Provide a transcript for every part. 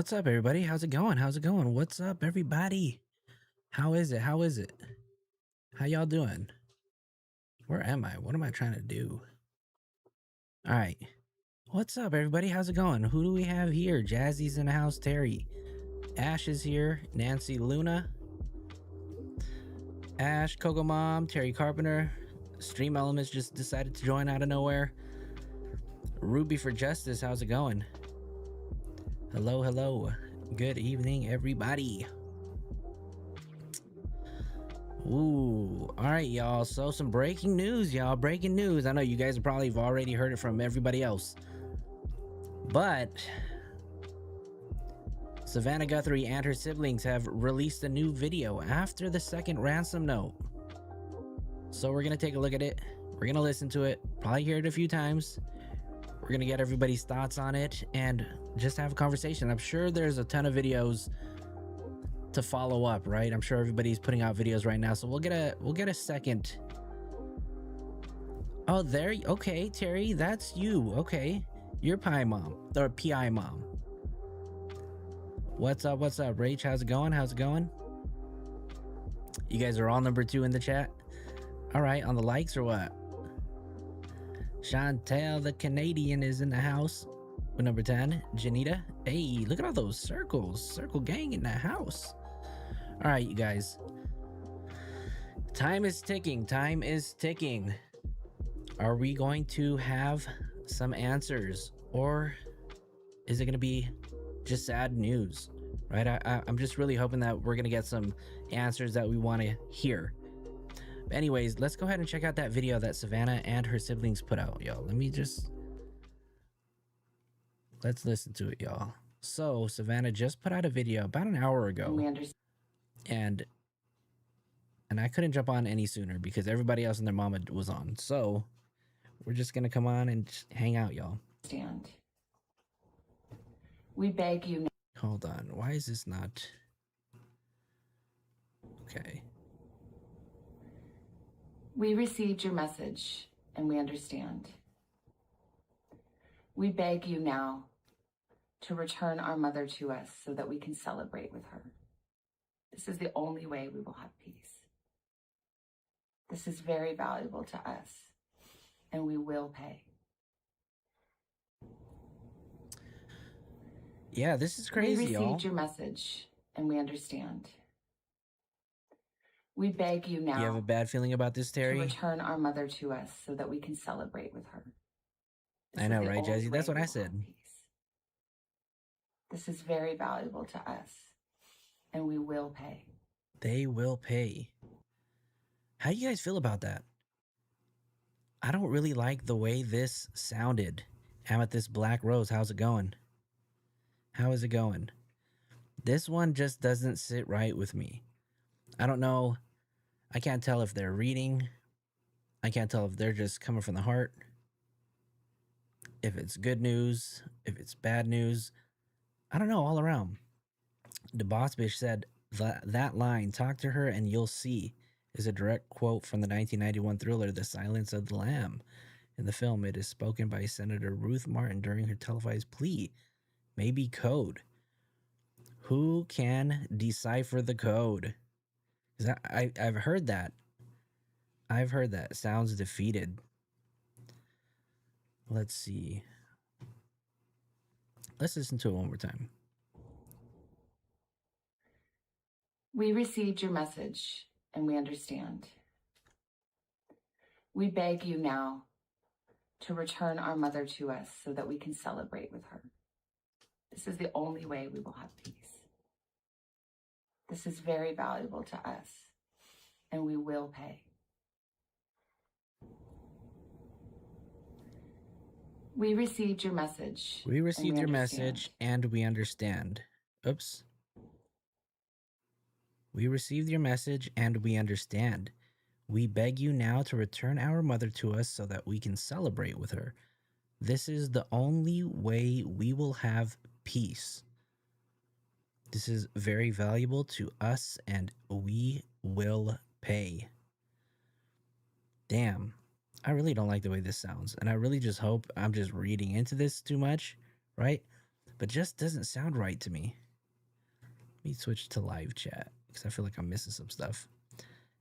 What's up, everybody? How's it going? How's it going? What's up, everybody? How is it? How is it? How y'all doing? Where am I? What am I trying to do? All right. What's up, everybody? How's it going? Who do we have here? Jazzy's in the house. Terry. Ash is here. Nancy Luna. Ash, Coco Mom, Terry Carpenter. Stream Elements just decided to join out of nowhere. Ruby for Justice. How's it going? Hello, hello. Good evening, everybody. Ooh, all right, y'all. So some breaking news, y'all. Breaking news. I know you guys probably have already heard it from everybody else, but Savannah Guthrie and her siblings have released a new video after the second ransom note. So we're gonna take a look at it. We're gonna listen to it. Probably hear it a few times. We're gonna get everybody's thoughts on it and just have a conversation. I'm sure there's a ton of videos to follow up, right? I'm sure everybody's putting out videos right now, so we'll get a second. Oh, there. Okay, Terry, that's you. Okay, you're Pi Mom or PI Mom. What's up? What's up, Rach? How's it going? How's it going? You guys are all number 2 in the chat. All right, on the likes or what? Chantel the Canadian is in the house with number 10. Janita. Hey, look at all those circles. Circle gang in the house. All right, you guys. Time is ticking. Time is ticking. Are we going to have some answers, or is it going to be just sad news? right? I'm just really hoping that we're gonna get some answers that we want to hear. But anyways, let's go ahead and check out that video that Savannah and her siblings put out, y'all. Let's listen to it, y'all. So Savannah just put out a video about an hour ago, and I couldn't jump on any sooner because everybody else and their mama was on. So we're just gonna come on and just hang out, y'all. Stand. We beg you now. Hold on, why is this not okay? We received your message and we understand. We beg you now to return our mother to us so that we can celebrate with her. This is the only way we will have peace. This is very valuable to us, and we will pay. Yeah, this is crazy, We y'all. received your message and we understand. We beg you now. You have a bad feeling about this, Terry? To return our mother to us so that we can celebrate with her. I know, right, Jazzy? That's what I said. This is very valuable to us, and we will pay. They will pay. How do you guys feel about that? I don't really like the way this sounded. Amethyst Black Rose, how's it going? How is it going? This one just doesn't sit right with me. I don't know. I can't tell if they're reading. I can't tell if they're just coming from the heart. If it's good news, if it's bad news. I don't know, all around. The boss bitch said that line, "Talk to her and you'll see," is a direct quote from the 1991 thriller The Silence of the Lamb. In the film, it is spoken by Senator Ruth Martin during her televised plea. Maybe code. Who can decipher the code? I've heard that. I've heard that. Sounds defeated. Let's see. Let's listen to it one more time. We received your message and we understand. We beg you now to return our mother to us so that we can celebrate with her. This is the only way we will have peace. This is very valuable to us, and we will pay. We received your message. We received your message and we understand. Oops. We received your message and we understand. We beg you now to return our mother to us so that we can celebrate with her. This is the only way we will have peace. This is very valuable to us and we will pay. Damn. I really don't like the way this sounds. And I really just hope I'm just reading into this too much, right? But just doesn't sound right to me. Let me switch to live chat because I feel like I'm missing some stuff.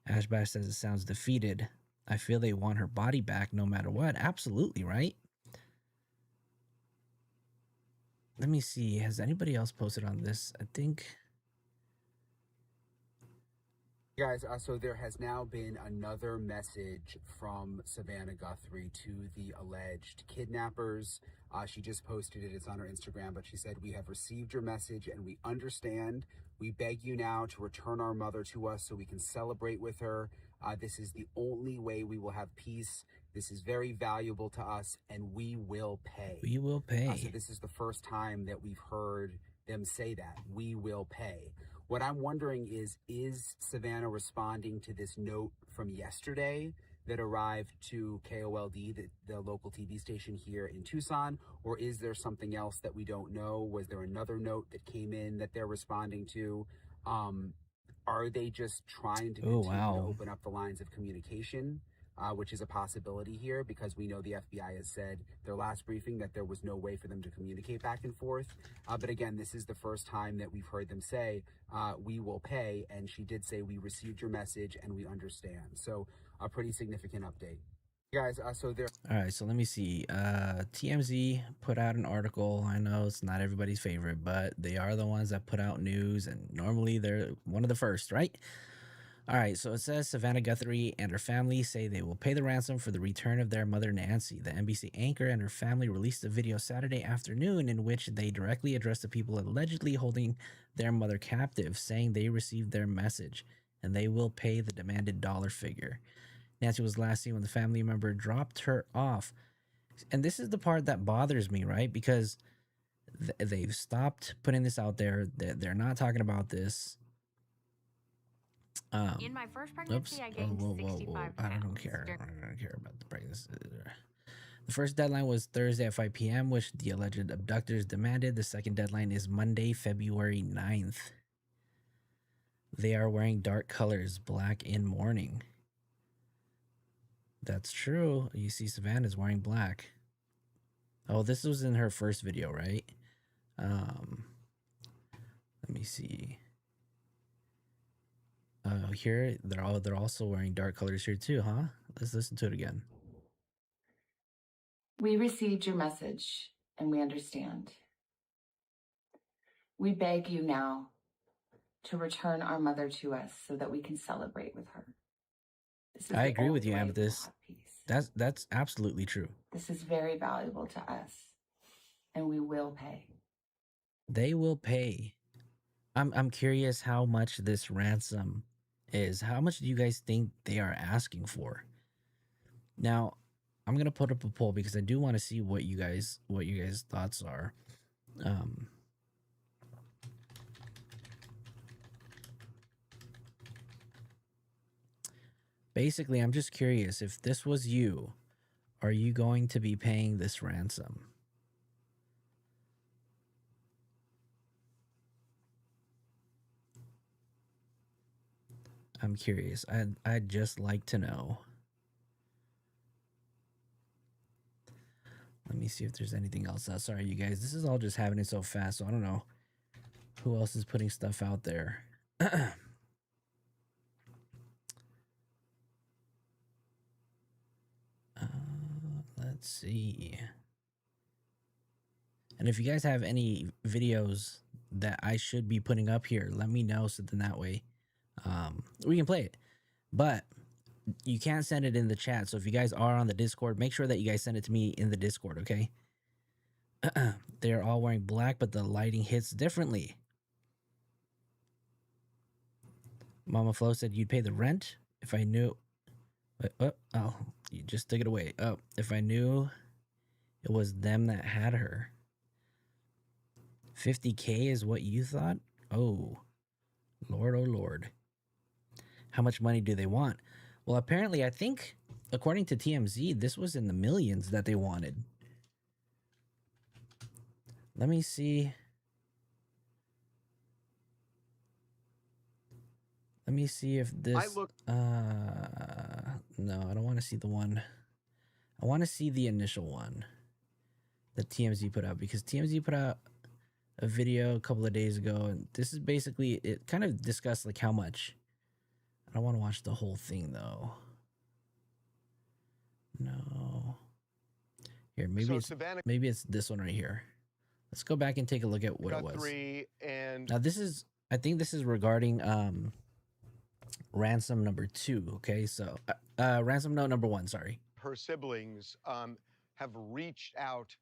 Ashbash says it sounds defeated. I feel they want her body back no matter what. Absolutely, right? Let me see. Has anybody else posted on this? I think... Guys, so there has now been another message from Savannah Guthrie to the alleged kidnappers. She just posted it. It's on her Instagram, but she said, "We have received your message and we understand. We beg you now to return our mother to us so we can celebrate with her. This is the only way we will have peace. This is very valuable to us and we will pay." We will pay. So this is the first time that we've heard them say that. We will pay. What I'm wondering is Savannah responding to this note from yesterday that arrived to KOLD, the local TV station here in Tucson, or is there something else that we don't know? Was there another note that came in that they're responding to? Are they just trying to continue to open up the lines of communication, which is a possibility here because we know the FBI has said their last briefing that there was no way for them to communicate back and forth. But again, this is the first time that we've heard them say, we will pay. And she did say, we received your message and we understand. So a pretty significant update. Guys, so there. All right, so let me see. TMZ put out an article. I know it's not everybody's favorite, but they are the ones that put out news, and normally they're one of the first, right? All right, so it says Savannah Guthrie and her family say they will pay the ransom for the return of their mother, Nancy. The NBC anchor and her family released a video Saturday afternoon in which they directly addressed the people allegedly holding their mother captive, saying they received their message and they will pay the demanded dollar figure. Nancy was last seen when the family member dropped her off. And this is the part that bothers me, right? Because they've stopped putting this out there. They're not talking about this. In my first pregnancy, I gained 65 I don't pounds. care. I don't care about the pregnancy. The first deadline was Thursday at 5 p.m., which the alleged abductors demanded. The second deadline is Monday, February 9th. They are wearing dark colors, black and mourning. That's true. You see Savannah's wearing black. Oh, this was in her first video, right? Let me see. Here they're also wearing dark colors here too, huh? Let's listen to it again. We received your message and we understand. We beg you now to return our mother to us so that we can celebrate with her. This is I the agree with only you, way we will Amethyst. have peace. That's absolutely true. This is very valuable to us, and we will pay. They will pay. I'm curious how much this ransom is. How much do you guys think they are asking for? Now, I'm gonna put up a poll because I do want to see what you guys thoughts are. Basically, I'm just curious, if this was you, are you going to be paying this ransom? I'm curious. I'd just like to know. Let me see if there's anything else. Sorry, you guys. This is all just happening so fast, so I don't know who else is putting stuff out there. Let's see. And if you guys have any videos that I should be putting up here, let me know, so then that way we can play it. But you can't send it in the chat. So if you guys are on the Discord, make sure that you guys send it to me in the Discord, okay? They're all wearing black, but the lighting hits differently. Mama Flo said you'd pay the rent if I knew. Oh, you just took it away. Oh, if I knew it was them that had her. 50K is what you thought? Oh, Lord. How much money do they want? Well, apparently, I think, according to TMZ, this was in the millions that they wanted. Let me see. Let me see if this... no, I don't want to see the one. I want to see the initial one that TMZ put out, because TMZ put out a video a couple of days ago, and this is basically, it kind of discussed like how much. I don't want to watch the whole thing though. No. Here, maybe it's this one right here. Let's go back and take a look at what Guthrie it was. And now I think this is regarding ransom number 2. Okay, so ransom note number 1. Sorry. her siblings have reached out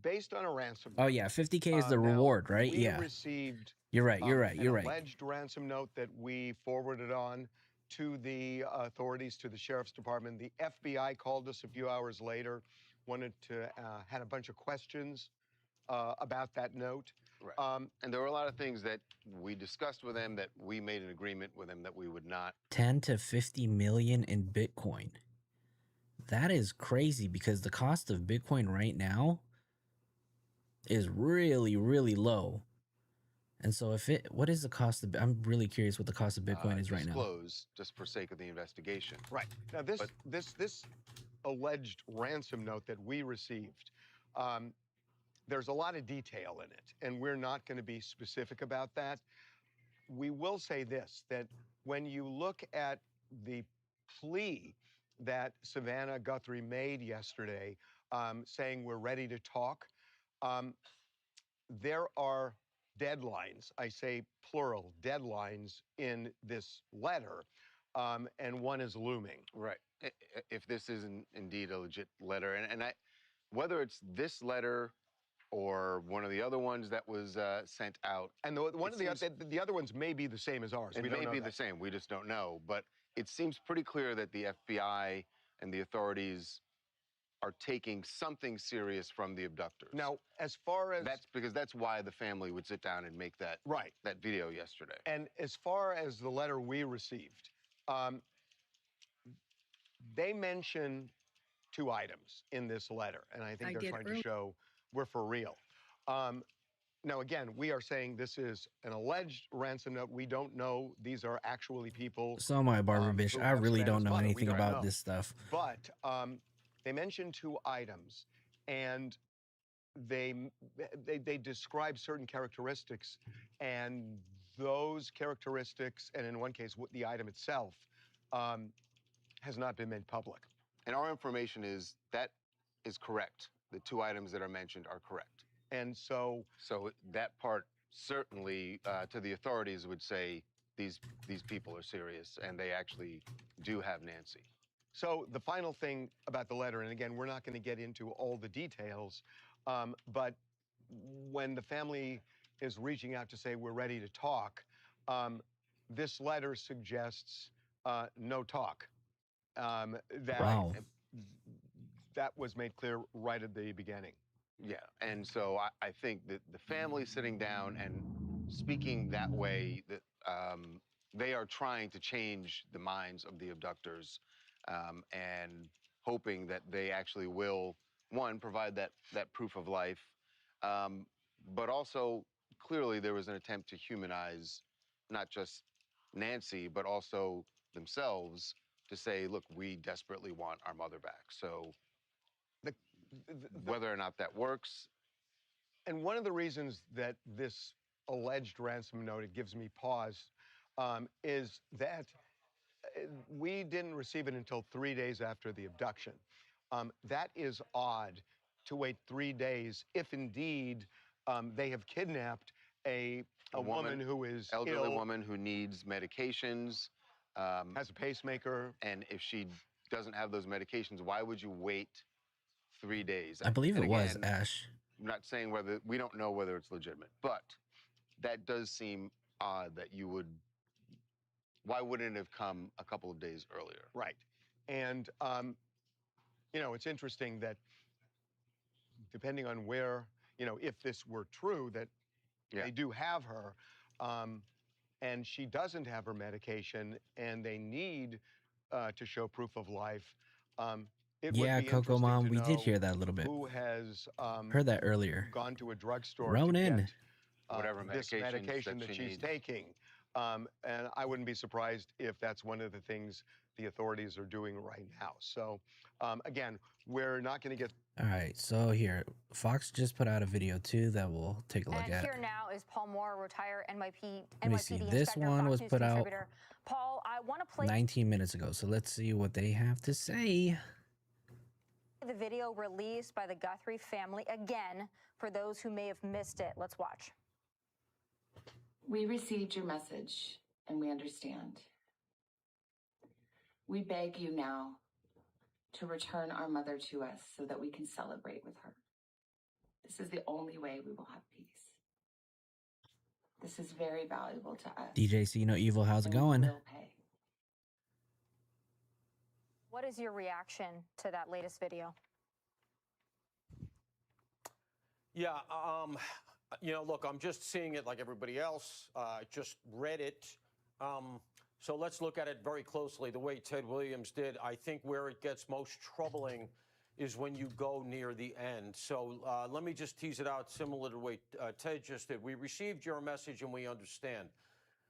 based on a ransom. Oh yeah, 50K is the reward, right? We Yeah. received. You're right. An You're right. alleged ransom note that we forwarded on to the authorities, to the sheriff's department. The FBI called us a few hours later, had a bunch of questions about that note. Right. And there were a lot of things that we discussed with them, that we made an agreement with them that we would not. 10 to 50 million in Bitcoin. That is crazy, because the cost of Bitcoin right now is really, really low. And so what is the cost of, I'm really curious what the cost of Bitcoin is right now. Disclose, just for sake of the investigation. Right. Now, this alleged ransom note that we received, there's a lot of detail in it, and we're not going to be specific about that. We will say this, that when you look at the plea that Savannah Guthrie made yesterday, saying we're ready to talk, there are deadlines, I say plural, deadlines in this letter, and one is looming. Right. If this isn't indeed a legit letter, and whether it's this letter or one of the other ones that was sent out. And the other ones may be the same as ours. It may be the same. We just don't know. But it seems pretty clear that the FBI and the authorities are taking something serious from the abductors. Now, as far as that's why the family would sit down and make that video yesterday. And as far as the letter we received, they mention 2 items in this letter, and I think they're trying to show we're for real. Now, again, we are saying this is an alleged ransom note. We don't know these are actually people. So my Barbara bitch, I really don't know anything about this stuff. But they mention 2 items, and they describe certain characteristics, and those characteristics, and in one case, the item itself, has not been made public. And our information is that is correct. The 2 items that are mentioned are correct. And so that part certainly to the authorities would say these people are serious and they actually do have Nancy. So the final thing about the letter, and again, we're not going to get into all the details, but when the family is reaching out to say we're ready to talk, this letter suggests no talk. That was made clear right at the beginning. Yeah, and so I think that the family sitting down and speaking that way, that they are trying to change the minds of the abductors and hoping that they actually will, one, provide that proof of life, but also clearly there was an attempt to humanize not just Nancy, but also themselves to say, look, we desperately want our mother back. So whether or not that works. And one of the reasons that this alleged ransom note, it gives me pause, is that we didn't receive it until 3 days after the abduction. That is odd to wait 3 days if indeed they have kidnapped a woman who is elderly ill, woman who needs medications, has a pacemaker. And if she doesn't have those medications, why would you wait 3 days? I believe it was Ash. I'm not saying we don't know whether it's legitimate, but that does seem odd that you would. Why wouldn't it have come a couple of days earlier? Right. And, it's interesting that depending on where, if this were true, that they do have her, and she doesn't have her medication, and they need to show proof of life. It would be Coco Mom, we did hear that a little bit. Who has heard that earlier? Gone to a drugstore Ronan. to get whatever this medication that she's taking. And I wouldn't be surprised if that's one of the things the authorities are doing right now. So, again, we're not going to get... All right, so here, Fox just put out a video, too, that we'll take a look at. And here now is Paul Moore, retired NYPD Let me see. This one was put out Paul, I want to play 19 minutes ago, so let's see what they have to say. The video released by the Guthrie family again for those who may have missed it. Let's watch. We received your message, and we understand. We beg you now to return our mother to us so that we can celebrate with her. This is the only way we will have peace. This is very valuable to us. DJ See No Evil, how's it going? What is your reaction to that latest video? Yeah, look, I'm just seeing it like everybody else. I just read it. So let's look at it very closely, the way Ted Williams did. I think where it gets most troubling is when you go near the end. So let me just tease it out similar to the way Ted just did. We received your message and we understand.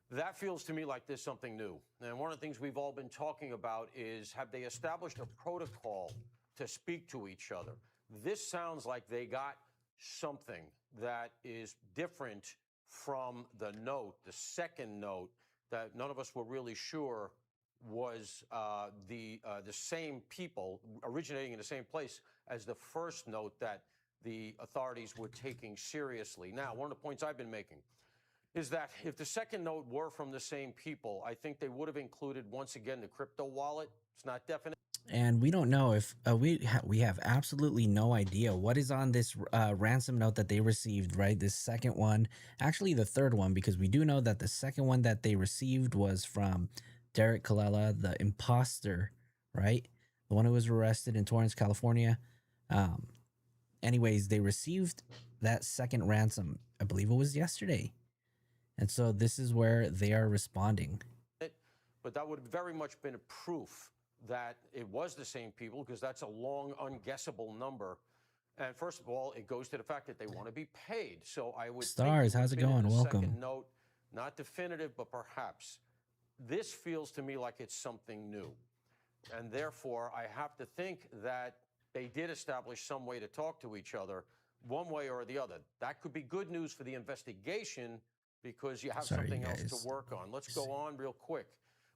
That feels to me like there's something new. And one of the things we've all been talking about is, have they established a protocol to speak to each other? This sounds like they got something that is different from the note, the second note, that none of us were really sure was the same people originating in the same place as the first note that the authorities were taking seriously. Now, one of the points I've been making is that if the second note were from the same people, I think they would have included, once again, the crypto wallet. It's not definite. And we don't know if we have absolutely no idea what is on this ransom note that they received, right? This second one, actually the third one, because we do know that the second one that they received was from Derek Colella, the imposter, right? The one who was arrested in Torrance, California. Anyways, they received that second ransom, I believe it was yesterday. And so this is where they are responding. But that would have very much been a proof that it was the same people, because that's a long, unguessable number. And first of all, it goes to the fact that they want to be paid. So I would Stars, think how's it been in going? the Welcome. Second note, not definitive, but perhaps. This feels to me like it's something new. And therefore, I have to think that they did establish some way to talk to each other, one way or the other. That could be good news for the investigation, because you have something else to work on. Let's go on real quick.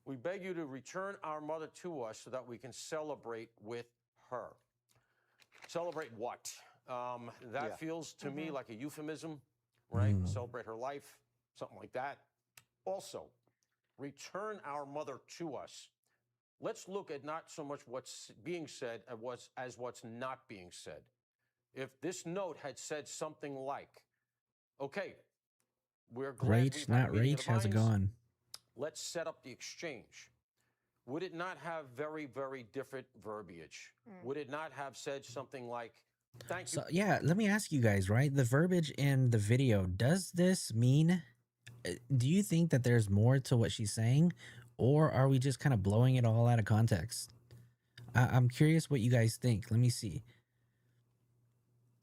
We beg you to return our mother to us so that we can celebrate with her. Celebrate what? That feels to me like a euphemism, right? Celebrate her life, something like that. Also, return our mother to us. Let's look at not so much what's being said as what's not being said. If this note had said something like, okay, we're glad Rach, not Rach, how's it going? Let's set up the exchange. Would it not have very, very different verbiage? Would it not have said something like, thank you? So, yeah, let me ask you guys, right? The verbiage in the video, does this mean, do you think that there's more to what she's saying, or are we just kind of blowing it all out of context? I'm curious what you guys think. Let me see.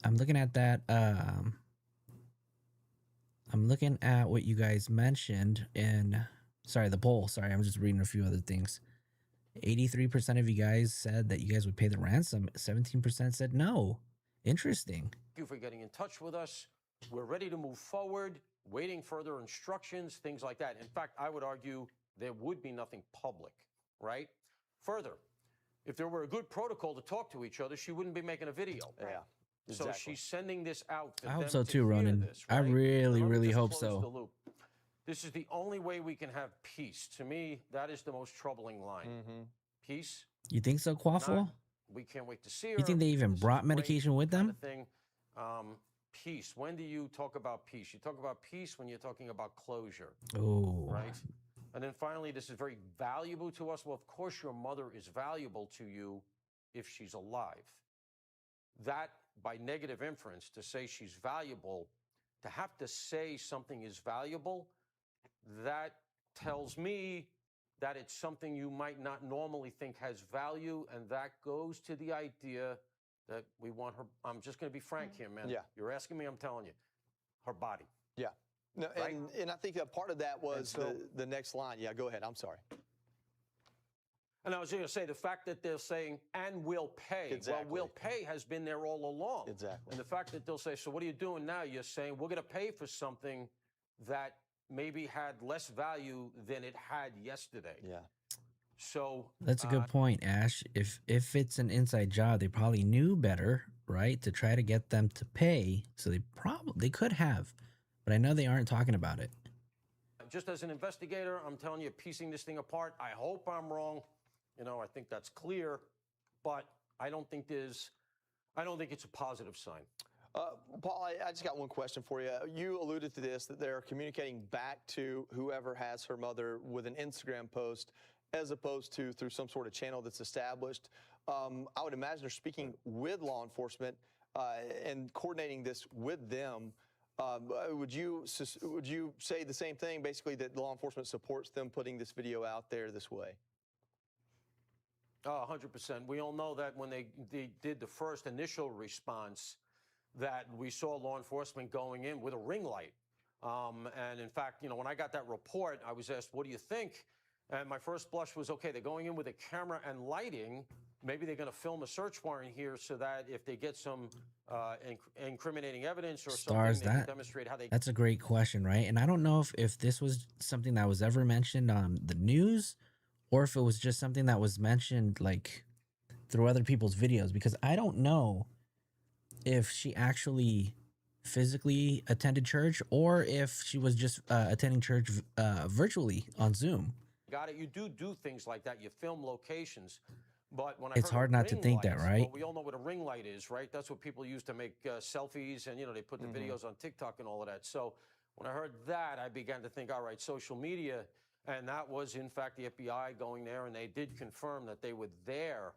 I'm looking at that. I'm looking at what you guys mentioned in, sorry, the poll. Sorry, I'm just reading a few other things. 83% of you guys said that you guys would pay the ransom. 17% said no. Interesting. Thank you for getting in touch with us. We're ready to move forward, waiting further instructions, things like that. In fact, I would argue there would be nothing public, right? Further, if there were a good protocol to talk to each other, she wouldn't be making a video. Yeah. So she's sending this out for I hope them so to too, hear Ronan. this, I right? really, Let me really just hope close so. the loop. This is the only way we can have peace. To me, that is the most troubling line. Peace. You think so, Quaffle? We can't wait to see her. You think they even This is brought great, medication with kind them? of thing. Peace. When do you talk about peace? You talk about peace when you're talking about closure, Oh, right? And then finally, this is very valuable to us. Well, of course, your mother is valuable to you if she's alive. That, by negative inference, to say she's valuable, to have to say something is valuable, that tells me that it's something you might not normally think has value, and that goes to the idea that we want her. I'm just going to be frank here, man. Yeah. You're asking me, I'm telling you. Her body. Yeah. No, Right? and I think a part of that was so- the next line. Yeah, go ahead. I'm sorry. And I was going to say the fact that they're saying, and will pay. Exactly. Well, will pay has been there all along. Exactly. And the fact that they'll say, so what are you doing now? You're saying we're going to pay for something that maybe had less value than it had yesterday. Yeah. So that's a good point, Ash. If it's an inside job, they probably knew better, right? To try to get them to pay. So they could have, but I know they aren't talking about it. just as an investigator, I'm telling you, piecing this thing apart, I hope I'm wrong. You know, I think that's clear, but I don't think it's a positive sign. Paul, I just got one question for you. You alluded to this, that they're communicating back to whoever has her mother with an Instagram post as opposed to through some sort of channel that's established. I would imagine they're speaking with law enforcement and coordinating this with them. Would you say the same thing, basically, that law enforcement supports them putting this video out there this way? 100%. We all know that when they did the first initial response, that we saw law enforcement going in with a ring light. And in fact, you know, when I got that report, I was asked, what do you think? And my first blush was, okay, they're going in with a camera and lighting. Maybe they're going to film a search warrant here so that if they get some incriminating evidence or something, they can demonstrate how they... That's a great question, right? And I don't know if this was something that was ever mentioned on the news or if it was just something that was mentioned like through other people's videos, because I don't know if she actually physically attended church or if she was just attending church virtually on Zoom. Got it. You do things like that. You film locations. But when I It's heard hard a not to ring think light, that, right? well, we all know what a ring light is, right? That's what people use to make selfies, and they put the videos on TikTok and all of that. So when I heard that, I began to think, all right, social media, and that was in fact the FBI going there, and they did confirm that they were there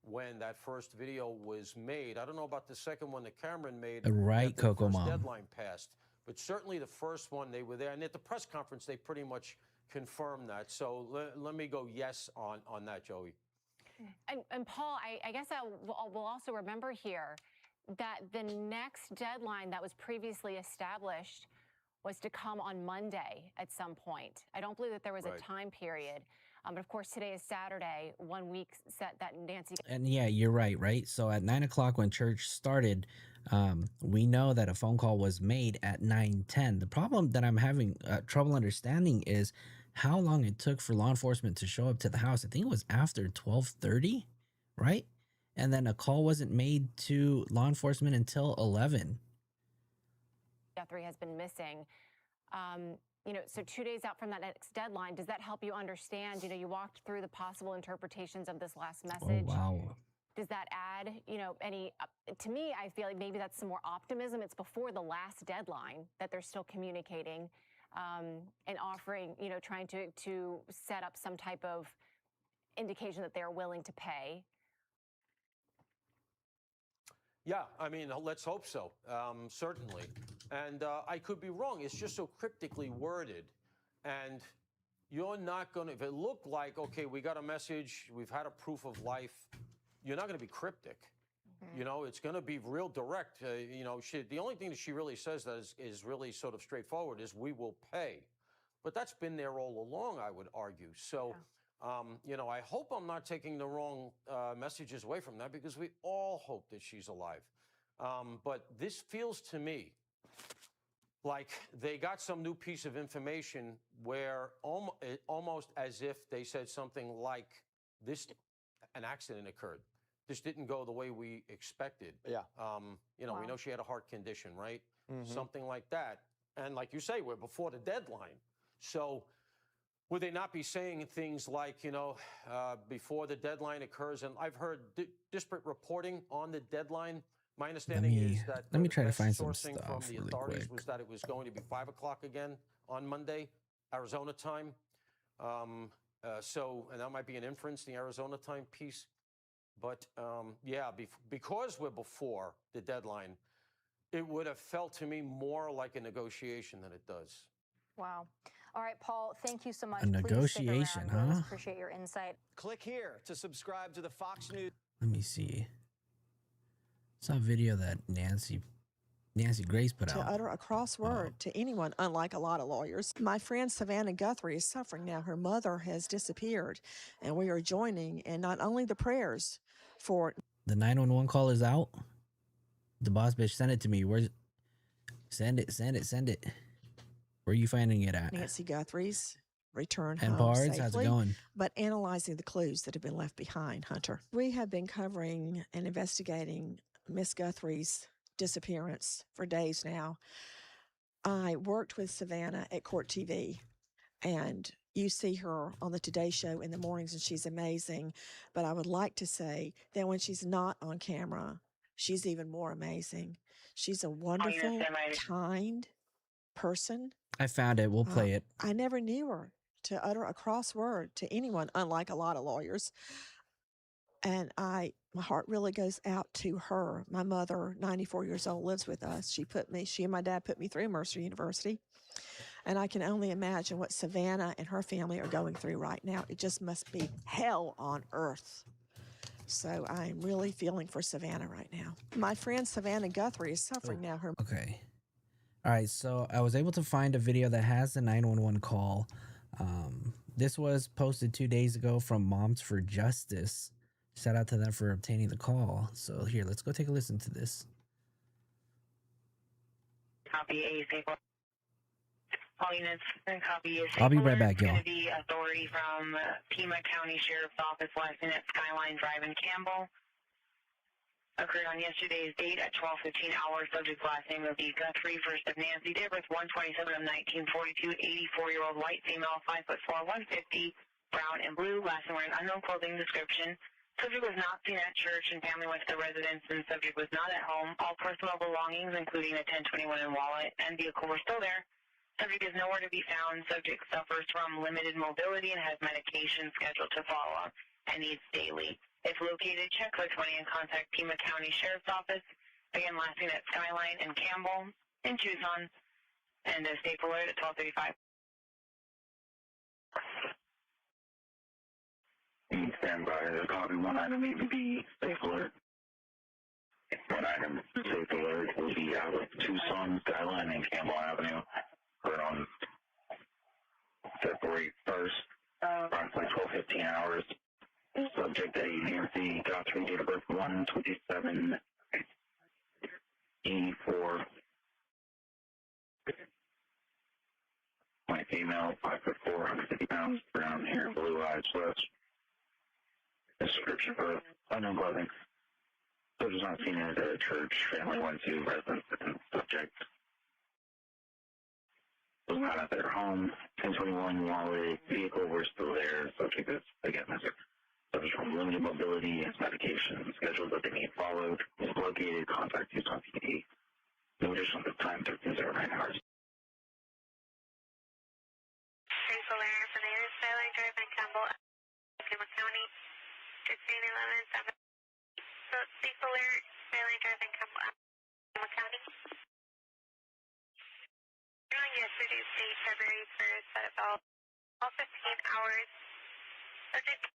when that first video was made. I don't know about the second one that Cameron made Right, after the Coco first Mom. deadline passed, but certainly the first one they were there, and at the press conference they pretty much confirmed that. So let me go yes on that, Joey. And Paul, I guess we'll also remember here that the next deadline that was previously established was to come on Monday at some point. I don't believe that there was a time period. But of course, today is Saturday, 1 week set that Nancy. And yeah, you're right. So at 9 o'clock when church started, we know that a phone call was made at 9:10. The problem that I'm having trouble understanding is how long it took for law enforcement to show up to the house. I think it was after 12:30, right? And then a call wasn't made to law enforcement until 11. Guthrie has been missing. So 2 days out from that next deadline, does that help you understand? You walked through the possible interpretations of this last message. Oh, wow. Does that add, any, to me, I feel like maybe that's some more optimism. It's before the last deadline that they're still communicating and offering, trying to set up some type of indication that they're willing to pay. Yeah, I mean, let's hope so, certainly. And I could be wrong. It's just so cryptically worded. And you're not going to, if it looked like, okay, we got a message, we've had a proof of life, you're not going to be cryptic. It's going to be real direct. The only thing that she really says that is really sort of straightforward is we will pay. But that's been there all along, I would argue. So, I hope I'm not taking the wrong messages away from that because we all hope that she's alive. But this feels to me like they got some new piece of information where almost as if they said something like an accident occurred. This didn't go the way we expected. Yeah. We know she had a heart condition, right? Something like that. And like you say, we're before the deadline. So would they not be saying things like, before the deadline occurs? And I've heard disparate reporting on the deadline. My understanding is that let me try to best find some sourcing stuff from the really authorities quick. was that it was going to be 5 o'clock again on Monday, Arizona time. And that might be an inference, the Arizona time piece. But because we're before the deadline, it would have felt to me more like a negotiation than it does. Wow. All right, Paul, thank you so much. A negotiation, Please stick around. huh? Appreciate your insight. Click here to subscribe to the Fox News. Let me see. Saw a video that Nancy Grace put to out. utter a cross word to anyone, unlike a lot of lawyers. My friend Savannah Guthries is suffering now. Her mother has disappeared, and we are joining in not only the prayers for The 911 call is out. The boss bitch sent it to me. Send it. Where are you finding it at? Nancy Guthrie's return And home Bards, safely, how's it going? but analyzing the clues that have been left behind, Hunter. We have been covering and investigating Miss Guthrie's disappearance for days now. I worked with Savannah at Court TV, and you see her on the Today Show in the mornings, and she's amazing. But I would like to say that when she's not on camera, she's even more amazing. She's a wonderful, kind person. I found it. We'll play it. I never knew her to utter a cross word to anyone, unlike a lot of lawyers. And my heart really goes out to her. My mother, 94 years old, lives with us. She and my dad put me through Mercer University. And I can only imagine what Savannah and her family are going through right now. It just must be hell on earth. So I'm really feeling for Savannah right now. My friend Savannah Guthrie is suffering now. Okay. All right. So I was able to find a video that has the 911 call. This was posted 2 days ago from Moms for Justice. Shout out to them for obtaining the call. So here, let's go take a listen to this. Copy A. All units, copy A. I'll be right back, It's y'all. going to be authority from Pima County Sheriff's Office, last name at Skyline Drive in Campbell. Occurred on yesterday's date at 12:15 hours. Subject last name of the Guthrie, first of Nancy. Date of birth 1/27 of 1942. 84-year-old white female, 5'4", 150, brown and blue. Last name wearing unknown clothing description. Subject was not seen at church and family went to the residence, and subject was not at home. All personal belongings, including a 1021 and wallet and vehicle, were still there. Subject is nowhere to be found. Subject suffers from limited mobility and has medication scheduled to follow and needs daily. If located, check for 20 and contact Pima County Sheriff's Office. Again, last seen at Skyline and Campbell in Tucson, and a state alert at 12:35. Stand by. The copy. One item EPB safe alert. One item safe alert will be out of Tucson, Skyline, and Campbell Avenue. Heard on February 1st, approximately 12:15 hours. Subject A, Nancy Guthrie, date of birth 1/27/84. White female, 5'4", 150 pounds, brown hair, blue eyes, flesh. Description for unknown clothing. Subject not seen at a church. Family went to residence and subject was not at their home. 1021 wallet, vehicle were still there. Subject is, again, subject from limited mobility, medication scheduled that they need followed. Is located, contact Tucson PD. No additional time, 1309 hours. Safe alert for the nearest Skyline Drive in Campbell, Pima County, 1611-7. So, safe alert, Skyline Drive in Campbell, Pima County. On yesterday's date, February 1st, at about 12:15 hours, subject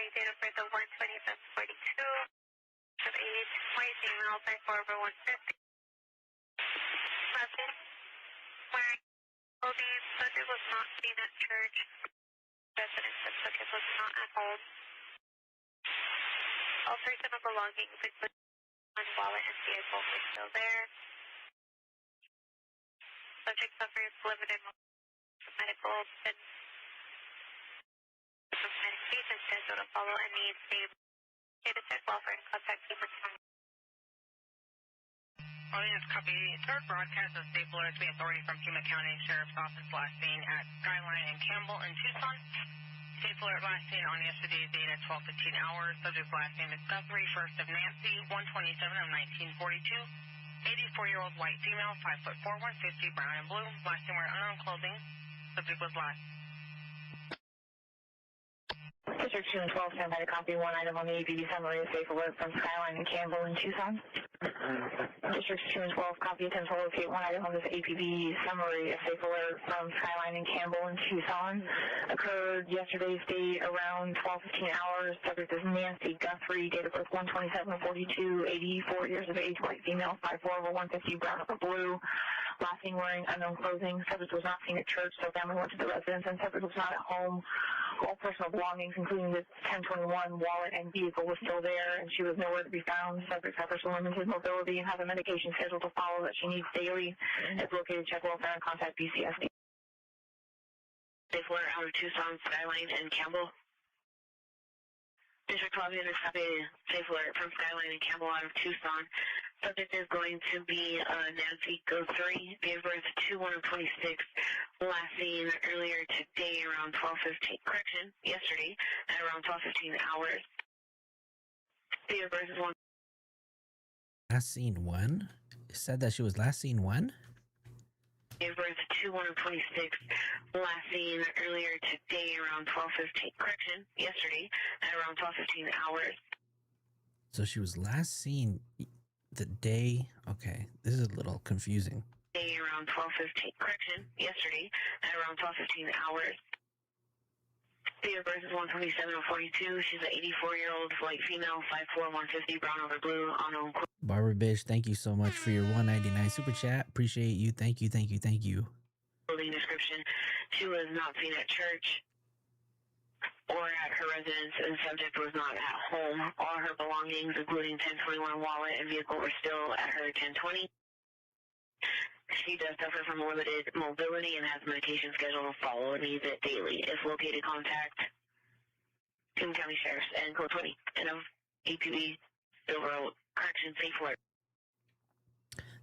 date of birth of 1/27/42, of age, white female, 5'4", 150. Last name, wearing clothing. Subject was not seen at church. Residence of subject was not at home. All personal belongings, including one wallet and vehicle, were still there. Subject suffers limited medical and medication schedule to follow and needs stable. Data check welfare and contact Pima County. Audience copy. Third broadcast of safe alert to the authority from Pima County Sheriff's Office last seen at Skyline and Campbell in Tucson. Safe alert last seen on yesterday's date at 12:15 hours. Subject last name is Guthrie, first of Nancy, 1/27/1942. 84-year-old white female, 5'4", 150, brown and blue. Last name wearing unknown clothing. Subject was last. District 2 and 12 stand by to copy. One item on the APB summary of safe alert from Skyline and Campbell in Tucson. Districts 2 and 12 copy. Attempt to locate one item on this APB summary of safe alert from Skyline and Campbell in Tucson. Occurred yesterday's date around 12:15 hours. Subject is Nancy Guthrie, date of birth 1/27/42, 84 years of age, white female, 5'4", 150, brown or blue. Last name wearing unknown clothing. Subject was not seen at church, so family went to the residence, and subject was not at home. All personal belongings, including the 1021 wallet and vehicle, was still there, and she was nowhere to be found. Subject suffers from limited mobility and has a medication scheduled to follow that she needs daily. It's located. Check welfare and contact BCSD. Safe alert out of Tucson, Skyline, and Campbell. District 12 units copy. Safe alert from Skyline and Campbell out of Tucson. Subject is going to be Nancy Guthrie, date of birth 2/1/26. Last seen earlier today around 12:15. Correction, yesterday at around 12:15 hours. Date of birth is 1. Last seen when? It said that she was last seen when? Date of birth 2/1/26. Last seen earlier today around 12:15. Correction, yesterday at around 12:15 hours. So she was last seen the day. Okay, this is a little confusing. Day around 12:15. Correction, yesterday at around 12:15 hours. Date of birth is 1/27/42. She's an 84-year-old white female, 5'4", 150, brown over blue, unknown. Barbara Bish, thank you so much for your 199 super chat. Appreciate you. Thank you, thank you, thank you. Clothing description. She was not seen at church or at her residence, and subject was not at home. All her belongings, including 1021 wallet and vehicle, were still at her 1020. She does suffer from limited mobility and has medication scheduled to follow and needs it daily. If located, contact Pima County Sheriff's and Code 20 and of APB Silver Correction, safe alert.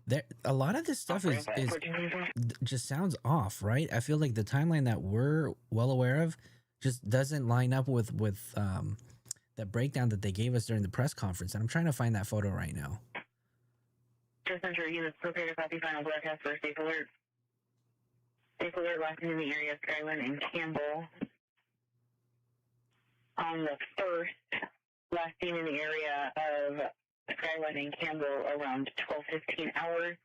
There, a lot of this stuff is just sounds off, right? I feel like the timeline that we're well aware of just doesn't line up with the breakdown that they gave us during the press conference. And I'm trying to find that photo right now. Just enter units prepared to copy final broadcast for safe alert. Safe alert last in the area of Skyline and Campbell. On the 1st, last seen in the area of Skyline and Campbell around 12:15 hours.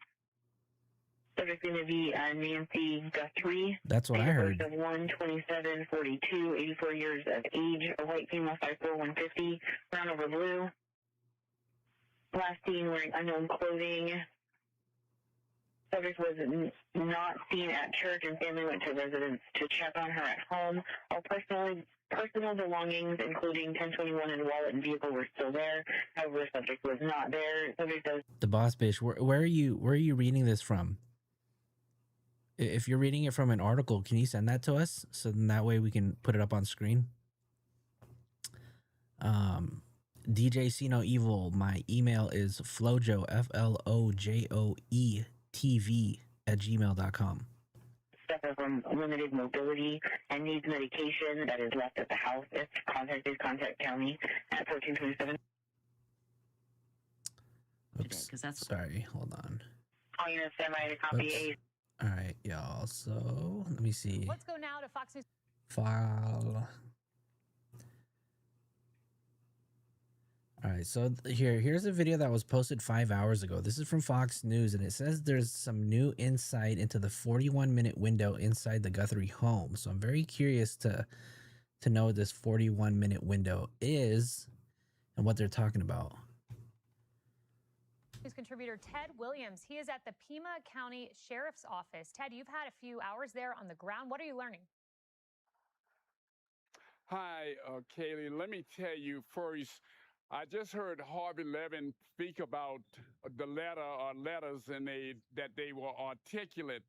Subject going to be Nancy Guthrie. That's what I heard. Of 12742, 84 years of age, a white female, 5'4", 150, brown over blue. Last seen wearing unknown clothing. Subject was not seen at church, and family went to residence to check on her at home. All personal belongings, including 1021 and wallet and vehicle, were still there. However, subject was not there. Subject does. The boss bitch. Where are you reading this from? If you're reading it from an article, can you send that to us so then that way we can put it up on screen? DJ See No Evil. My email is flojo FLOJOE TV@gmail.com. Suffer from limited mobility and needs medication that is left at the house. If contacted, contact county at 1427. Oops. Sorry, hold on. All units stand by to copy A. All right, y'all. So let me see. Let's go now to Fox News. File. All right, so here's a video that was posted 5 hours ago. This is from Fox News, and it says there's some new insight into the 41-minute window inside the Guthrie home. So I'm very curious to know what this 41-minute window is and what they're talking about. News contributor Ted Williams. He is at the Pima County Sheriff's Office. Ted, you've had a few hours there on the ground. What are you learning? Hi, Kaylee. Let me tell you first, I just heard Harvey Levin speak about the letter or letters and that they were articulate.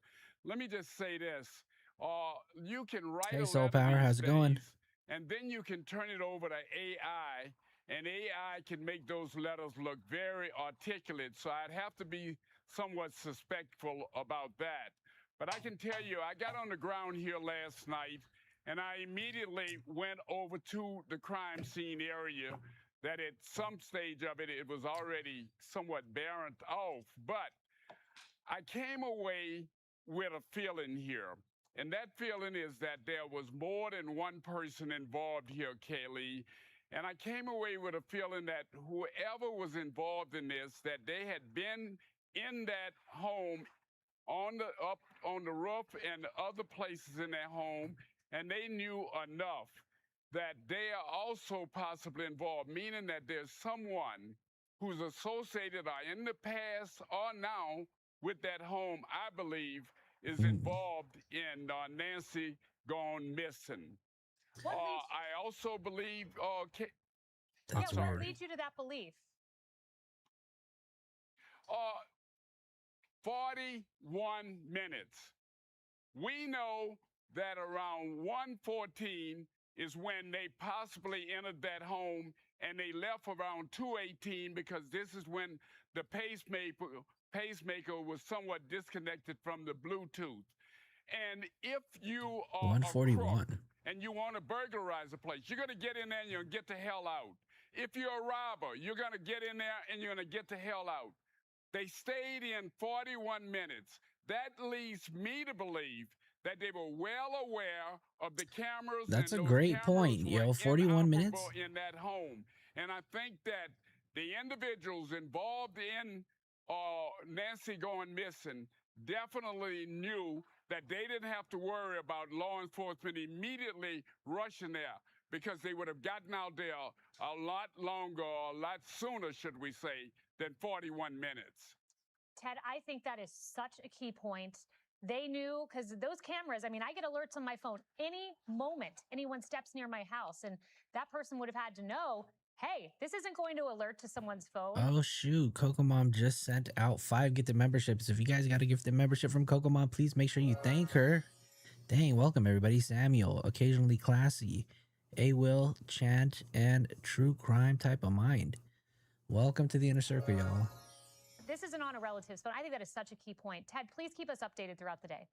Let me just say this. You can write Hey, a Soul letter Power, these how's it going? days, and then you can turn it over to AI, and AI can make those letters look very articulate. So I'd have to be somewhat suspectful about that. But I can tell you, I got on the ground here last night, and I immediately went over to the crime scene area that at some stage of it, it was already somewhat barren off. But I came away with a feeling here. And that feeling is that there was more than one person involved here, Kaylee. And I came away with a feeling that whoever was involved in this, that they had been in that home up on the roof and other places in their home, and they knew enough that they are also possibly involved, meaning that there's someone who's associated or in the past or now with that home, I believe, is involved in Nancy gone missing. I also believe... What leads you to that belief? 41 minutes. We know that around 1:14 is when they possibly entered that home, and they left around 2:18 because this is when the pacemaker was somewhat disconnected from the Bluetooth. And if you are 141 and you want to burglarize a place, you're going to get in there and you're going to get the hell out. If you're a robber, you're going to get in there and you're going to get the hell out. They stayed in 41 minutes. That leads me to believe that they were well aware of the cameras. That's and a those great cameras point, were yo. 41 minutes. inoperable in that home. And I think that the individuals involved in Nancy going missing definitely knew that they didn't have to worry about law enforcement immediately rushing there, because they would have gotten out there a lot longer, or a lot sooner, should we say, than 41 minutes. Ted, I think that is such a key point. They knew, because those cameras, I mean, I get alerts on my phone any moment anyone steps near my house, and that person would have had to know, hey, this isn't going to alert to someone's phone. Oh shoot, Coco Mom just sent out 5 gifted memberships. If you guys got a gifted membership from Coco Mom, please make sure you thank her. Dang, welcome everybody. Samuel, occasionally classy, A Will, Chant, and True Crime Type of Mind. Welcome to the inner circle, y'all. This isn't on a relative's phone. I think that is such a key point. Ted, please keep us updated throughout the day.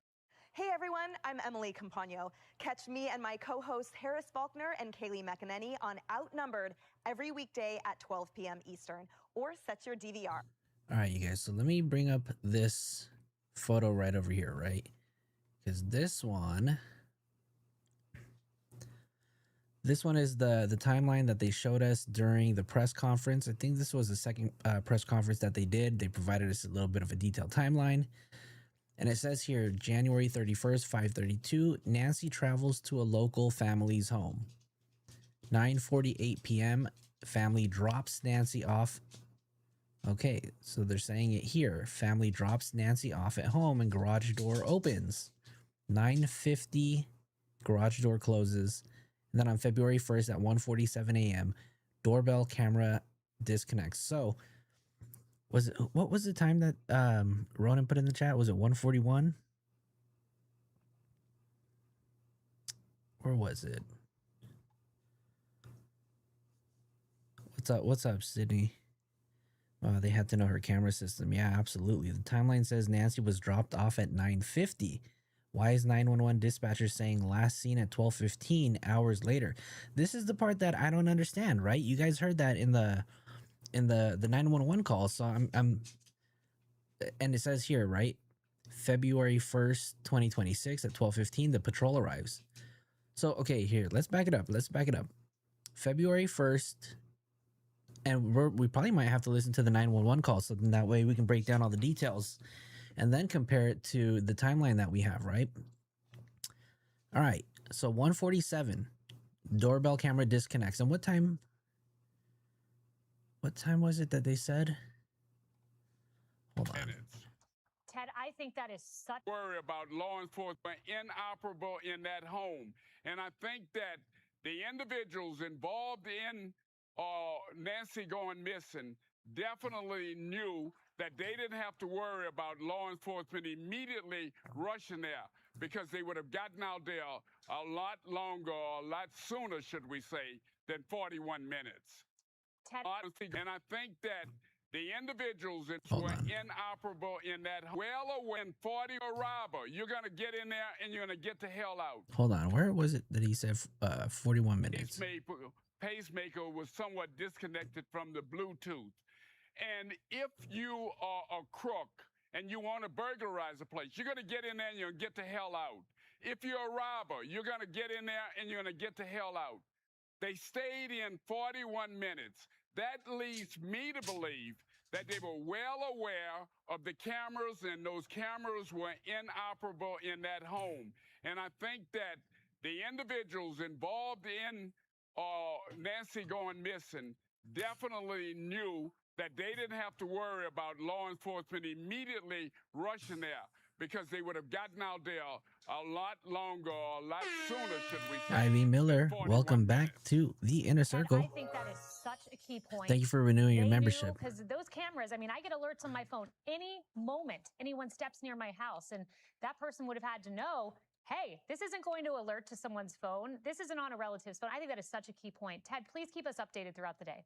Hey everyone, I'm Emily Campagno. Catch me and my co-hosts Harris Faulkner and Kaylee McEnany on Outnumbered every weekday at 12 p.m. Eastern, or set your DVR. All right, you guys. So let me bring up this photo right over here, right? Because this one is the timeline that they showed us during the press conference. I think this was the second press conference that they did. They provided us a little bit of a detailed timeline. And it says here, January 31st, 5:32, Nancy travels to a local family's home. 9:48 p.m., family drops Nancy off. Okay, so they're saying it here. Family drops Nancy off at home and garage door opens. 9:50, garage door closes. And then on February 1st at 1:47 a.m., doorbell camera disconnects. So what was the time that Ronan put in the chat? Was it 1:41? Or was it? What's up, Sydney? They had to know her camera system. Yeah, absolutely. The timeline says Nancy was dropped off at 9:50. Why is 911 dispatcher saying last seen at 12:15 hours later? This is the part that I don't understand, right? You guys heard that in the 911 call. So I'm and it says here, right? February 1st, 2026 at 12:15, the patrol arrives. So, okay, here, let's back it up. February 1st, and we probably might have to listen to the 911 call, so then that way we can break down all the details and then compare it to the timeline that we have, right? All right, so 1:47, doorbell camera disconnects. And what time was it that they said? Hold on. Ted, I think that is such... Worry about law enforcement inoperable in that home. And I think that the individuals involved in Nancy going missing definitely knew that they didn't have to worry about law enforcement immediately rushing there, because they would have gotten out there a lot longer, or a lot sooner, should we say, than 41 minutes. Ted. And I think that the individuals that were inoperable in that, well, when 40 a robber, you're going to get in there and you're going to get the hell out. Hold on, where was it that he said 41 minutes? Pacemaker was somewhat disconnected from the Bluetooth. And if you are a crook and you want to burglarize a place, you're going to get in there and you're going to get the hell out. If you're a robber, you're going to get in there and you're going to get the hell out. They stayed in 41 minutes. That leads me to believe that they were well aware of the cameras, and those cameras were inoperable in that home. And I think that the individuals involved in Nancy going missing definitely knew that they didn't have to worry about law enforcement immediately rushing there, because they would have gotten out there a lot longer, a lot sooner, should we say. Ivy Miller, welcome back to the Inner Circle. I think that is such a key point. Thank you for renewing your membership. Because those cameras, I mean, I get alerts on my phone any moment anyone steps near my house, and that person would have had to know, hey, this isn't going to alert to someone's phone. This isn't on a relative's phone. I think that is such a key point. Ted, please keep us updated throughout the day.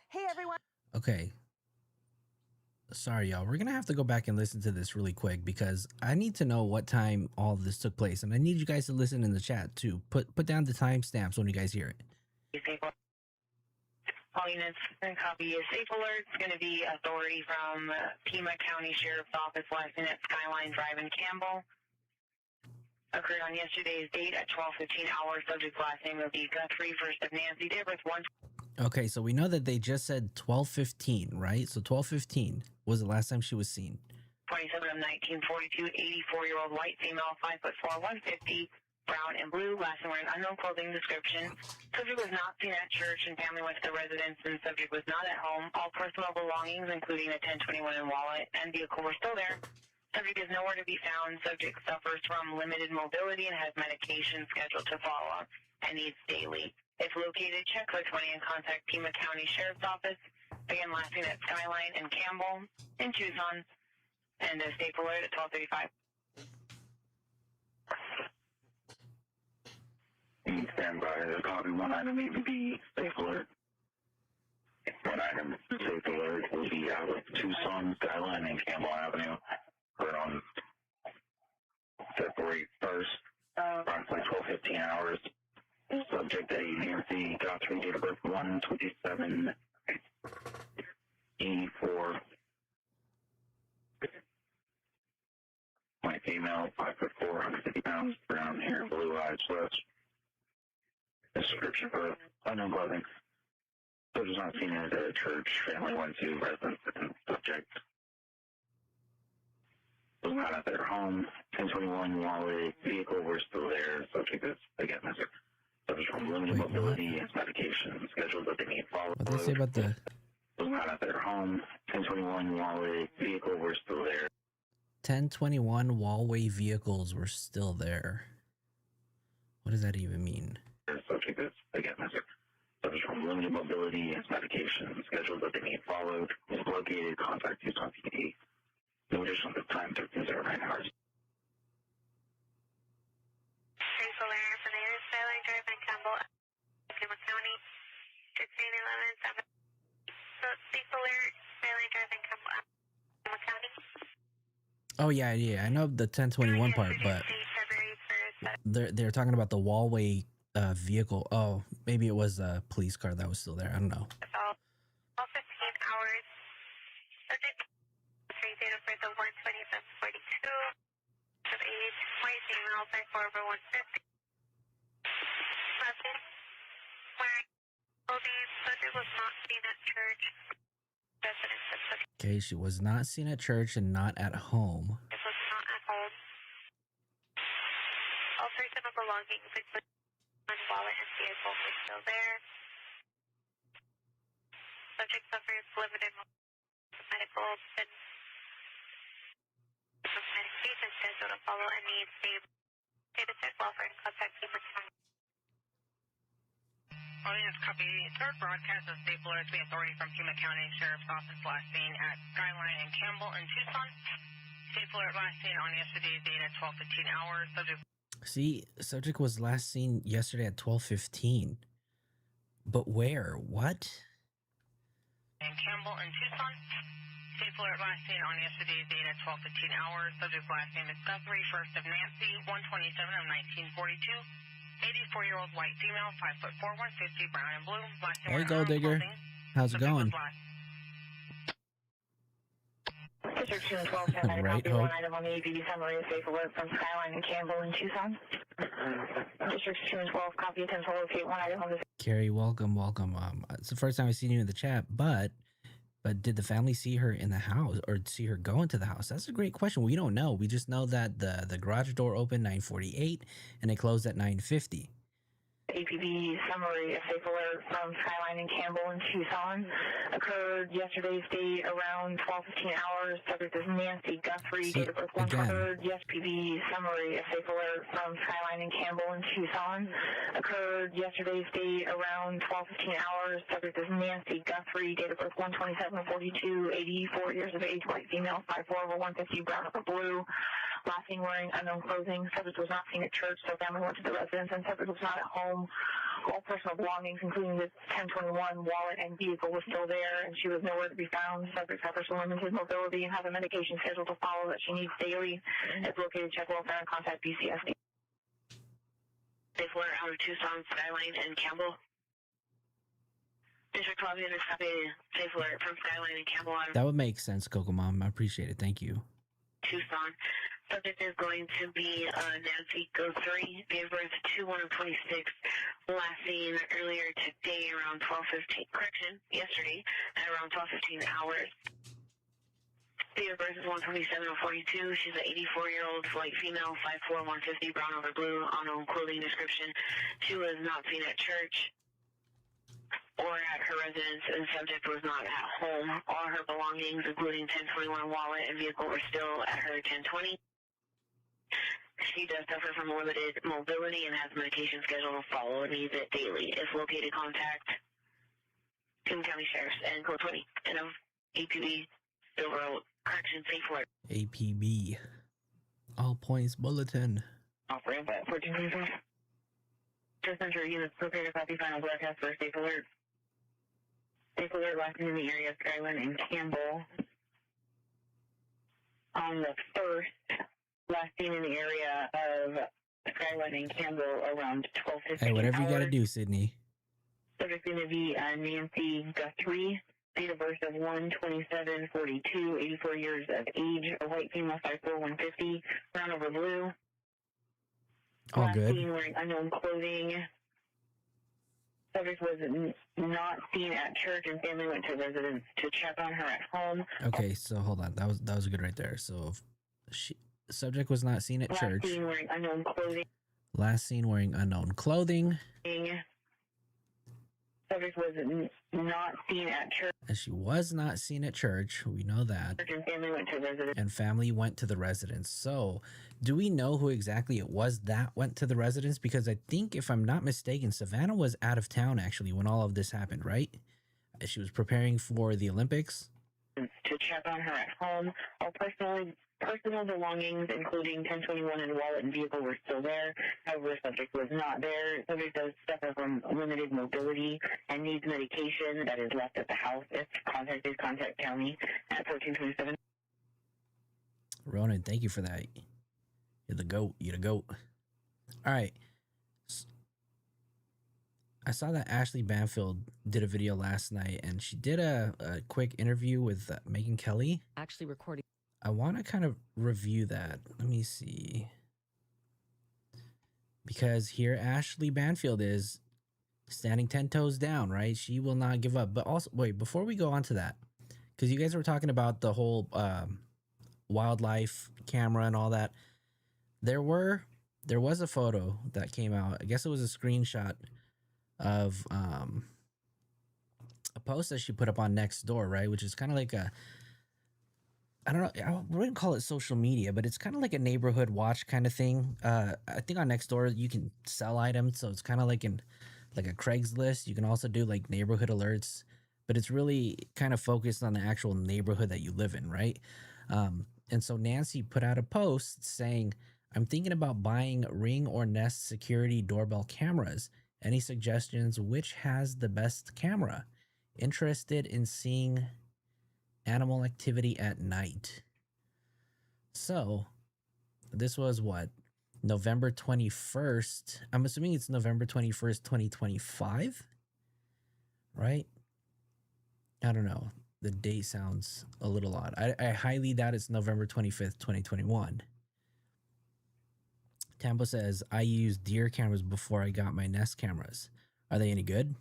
Hey, everyone. Okay. Sorry, y'all. We're going to have to go back and listen to this really quick, because I need to know what time all of this took place. And I need you guys to listen in the chat, too. Put down the timestamps when you guys hear it. All units, copy a safe alert. It's going to be authority from Pima County Sheriff's Office, last seen at Skyline Drive in Campbell. Occurred on yesterday's date at 12:15 hours. Subject last name will be Guthries, first of Nancy, date of birth 1. Okay, so we know that they just said 12:15, right? So 12:15 was the last time she was seen. 27 of 1942, 84-year-old white female, 5'4", 150, brown and blue, last name wearing unknown clothing description. Subject was not seen at church, and family went to the residence, and subject was not at home. All personal belongings, including a 1021 and wallet and vehicle, were still there. Subject is nowhere to be found. Subject suffers from limited mobility and has medication scheduled to follow up and needs daily. If located, check for 20 and contact Pima County Sheriff's Office. Again, last seen at Skyline and Campbell in Tucson. And a safe alert at 12:35. Stand by. Copy 1 item EVP, safe alert. 1 item, safe alert. APB out of Tucson, Skyline, and Campbell Avenue. Heard on February 1st, approximately 12:15 hours. Subject a Nancy Guthries, date of birth 1/27/84. White female, 5'4", 150 pounds, brown hair, blue eyes, flesh. Description for unknown clothing. So it was not seen at a church. Family went to residence and subject was not at their home. 1021 wallet, vehicle were still there. Subject is again missing. Subject from limited mobility, medication, scheduled that they need follow. What did they say about the Was not at their home. 1021 wallet, vehicle were still there. 1021 Wallway vehicles were still there? What does that even mean? Subject is again missing. Subject from limited mobility, medication, scheduled that they need followed. Was located, contact Tucson PD. No additional time, 1309 hours. Faithful Air for the Air Skyline Drive in Campbell, Pima County, 1611 7. So Faithful Air Skyline Drive in Campbell, Pima County. Oh yeah, I know the 1021 part, but they're talking about the Wallway vehicle. Oh, maybe it was a police car that was still there. I don't know. All 15 hours. Subject date of birth of 1/27/42. Of age, white female, 5'4", 150. Last name, wearing clothing. Subject was not seen at church. Residence of subject. Okay, she was not seen at church and not at home. It was not at home. All personal belongings, including wallet and vehicle, were still there. Subject suffers limited medical and medication schedule to follow and needs data check welfare and contact Pima County. Audience copy. Third broadcast of State Alerts. We authority from Pima County Sheriff's Office last seen at Skyline and Campbell in Tucson. State Alert last seen on yesterday's date at 12:15 hours. Subject was last seen yesterday at 12:15. But where? What? And Campbell in Tucson. State Alert last seen on yesterday's date at 12:15 hours. Subject's last name is Guthries, first of Nancy, 127 of 1942. 84-year-old white female, 5'4", 150, brown and blue. Last name There you go, Digger. How's it going? District 2 and 12 have had a copy of one item on the APB summary of safe alert from Skyline and Campbell in Tucson. Districts 2 and 12 copy of 10 to locate one item on the. Carrie, welcome. It's the first time I've seen you in the chat, but did the family see her in the house or see her go into the house? That's a great question. We don't know. We just know that the garage door opened 9:48 and it closed at 9:50. APB summary of safe alert from Skyline and Campbell in Tucson occurred yesterday's date around 12:15 hours. Subject is Nancy Guthrie, date of birth 1/3. APB summary of safe alert from Skyline and Campbell in Tucson occurred yesterday's date around 12:15 hours. Subject is Nancy Guthrie, date of birth 1/27/42, 84 years of age, white female, 5'4", 150, brown or blue. Last seen wearing unknown clothing. Subject was not seen at church, so family went to the residence, and subject was not at home. All personal belongings, including the 1021 wallet and vehicle, was still there, and she was nowhere to be found. Subject suffers from limited mobility and has a medication schedule to follow that she needs daily. It's located. Check welfare and contact BCSD. Safe alert out of Tucson, Skyline, and Campbell. District 12 units copy. Safe alert from Skyline and Campbell. That would make sense, Coco Mom. I appreciate it. Thank you. Tucson. Subject is going to be Nancy Guthrie, date of birth 2/1/26. Last seen earlier today around 12:15. Correction, yesterday at around 12:15 hours. Date of birth is 1/27/42. She's an 84-year-old white female, 5'4", 150, brown over blue, unknown clothing description. She was not seen at church or at her residence, and subject was not at home. All her belongings, including 1021 wallet and vehicle, were still at her 1020. She does suffer from limited mobility and has medication scheduled to follow and needs it daily. If located, contact Pima County Sheriff's and Code 20 and of APB Silver Oak Correction Safe Alert. APB. All Points Bulletin. Operate at 1425. Just enter units prepared to copy final broadcast for Safe Alert. Safe alert last seen in the area of Skyline and Campbell. On the 1st, last seen in the area of Skyline and Campbell around 12:15 Hey, whatever you got to hours. do, Sydney. Subject going to be Nancy Guthrie, date of birth of 1/27/42, 84 years of age, a white female, 5'4", 150, brown over blue. All Last good. seen wearing unknown clothing. Subject was not seen at church, and family went to residence to check on her at home. Okay, so hold on. That was good right there. So subject was not seen at Last church. seen wearing unknown clothing. Last seen wearing unknown clothing. Subject was not seen at church. And she was not seen at church. We know that. And family went to residence. And family went to the residence. So, do we know who exactly it was that went to the residence? Because I think, if I'm not mistaken, Savannah was out of town actually when all of this happened, right? She was preparing for the Olympics. To check on her at home. All personal belongings, including 1021 and wallet and vehicle, were still there. However, subject was not there. Subject does suffer from limited mobility and needs medication that is left at the house. If contacted, contact county at 1427. Ronan, thank you for that. You're the GOAT. You're the GOAT. All right. I saw that Ashley Banfield did a video last night, and she did a quick interview with Megyn Kelly. Actually recording. I want to kind of review that. Let me see. Because here Ashley Banfield is standing 10 toes down, right? She will not give up. But also, wait, before we go on to that, because you guys were talking about the whole wildlife camera and all that, there was a photo that came out. I guess it was a screenshot of a post that she put up on Nextdoor, right? Which is kind of like a, I don't know, I wouldn't call it social media, but it's kind of like a neighborhood watch kind of thing. I think on Nextdoor you can sell items, so it's kind of like a Craigslist. You can also do like neighborhood alerts, but it's really kind of focused on the actual neighborhood that you live in, right? And so Nancy put out a post saying, "I'm thinking about buying Ring or Nest security doorbell cameras. Any suggestions? Which has the best camera? Interested in seeing animal activity at night." So this was what? November 21st. I'm assuming it's November 21st, 2025, right? I don't know. The date sounds a little odd. I highly doubt it's November 25th, 2021. Tambo says, "I used Deer cameras before I got my Nest cameras. Are they any good?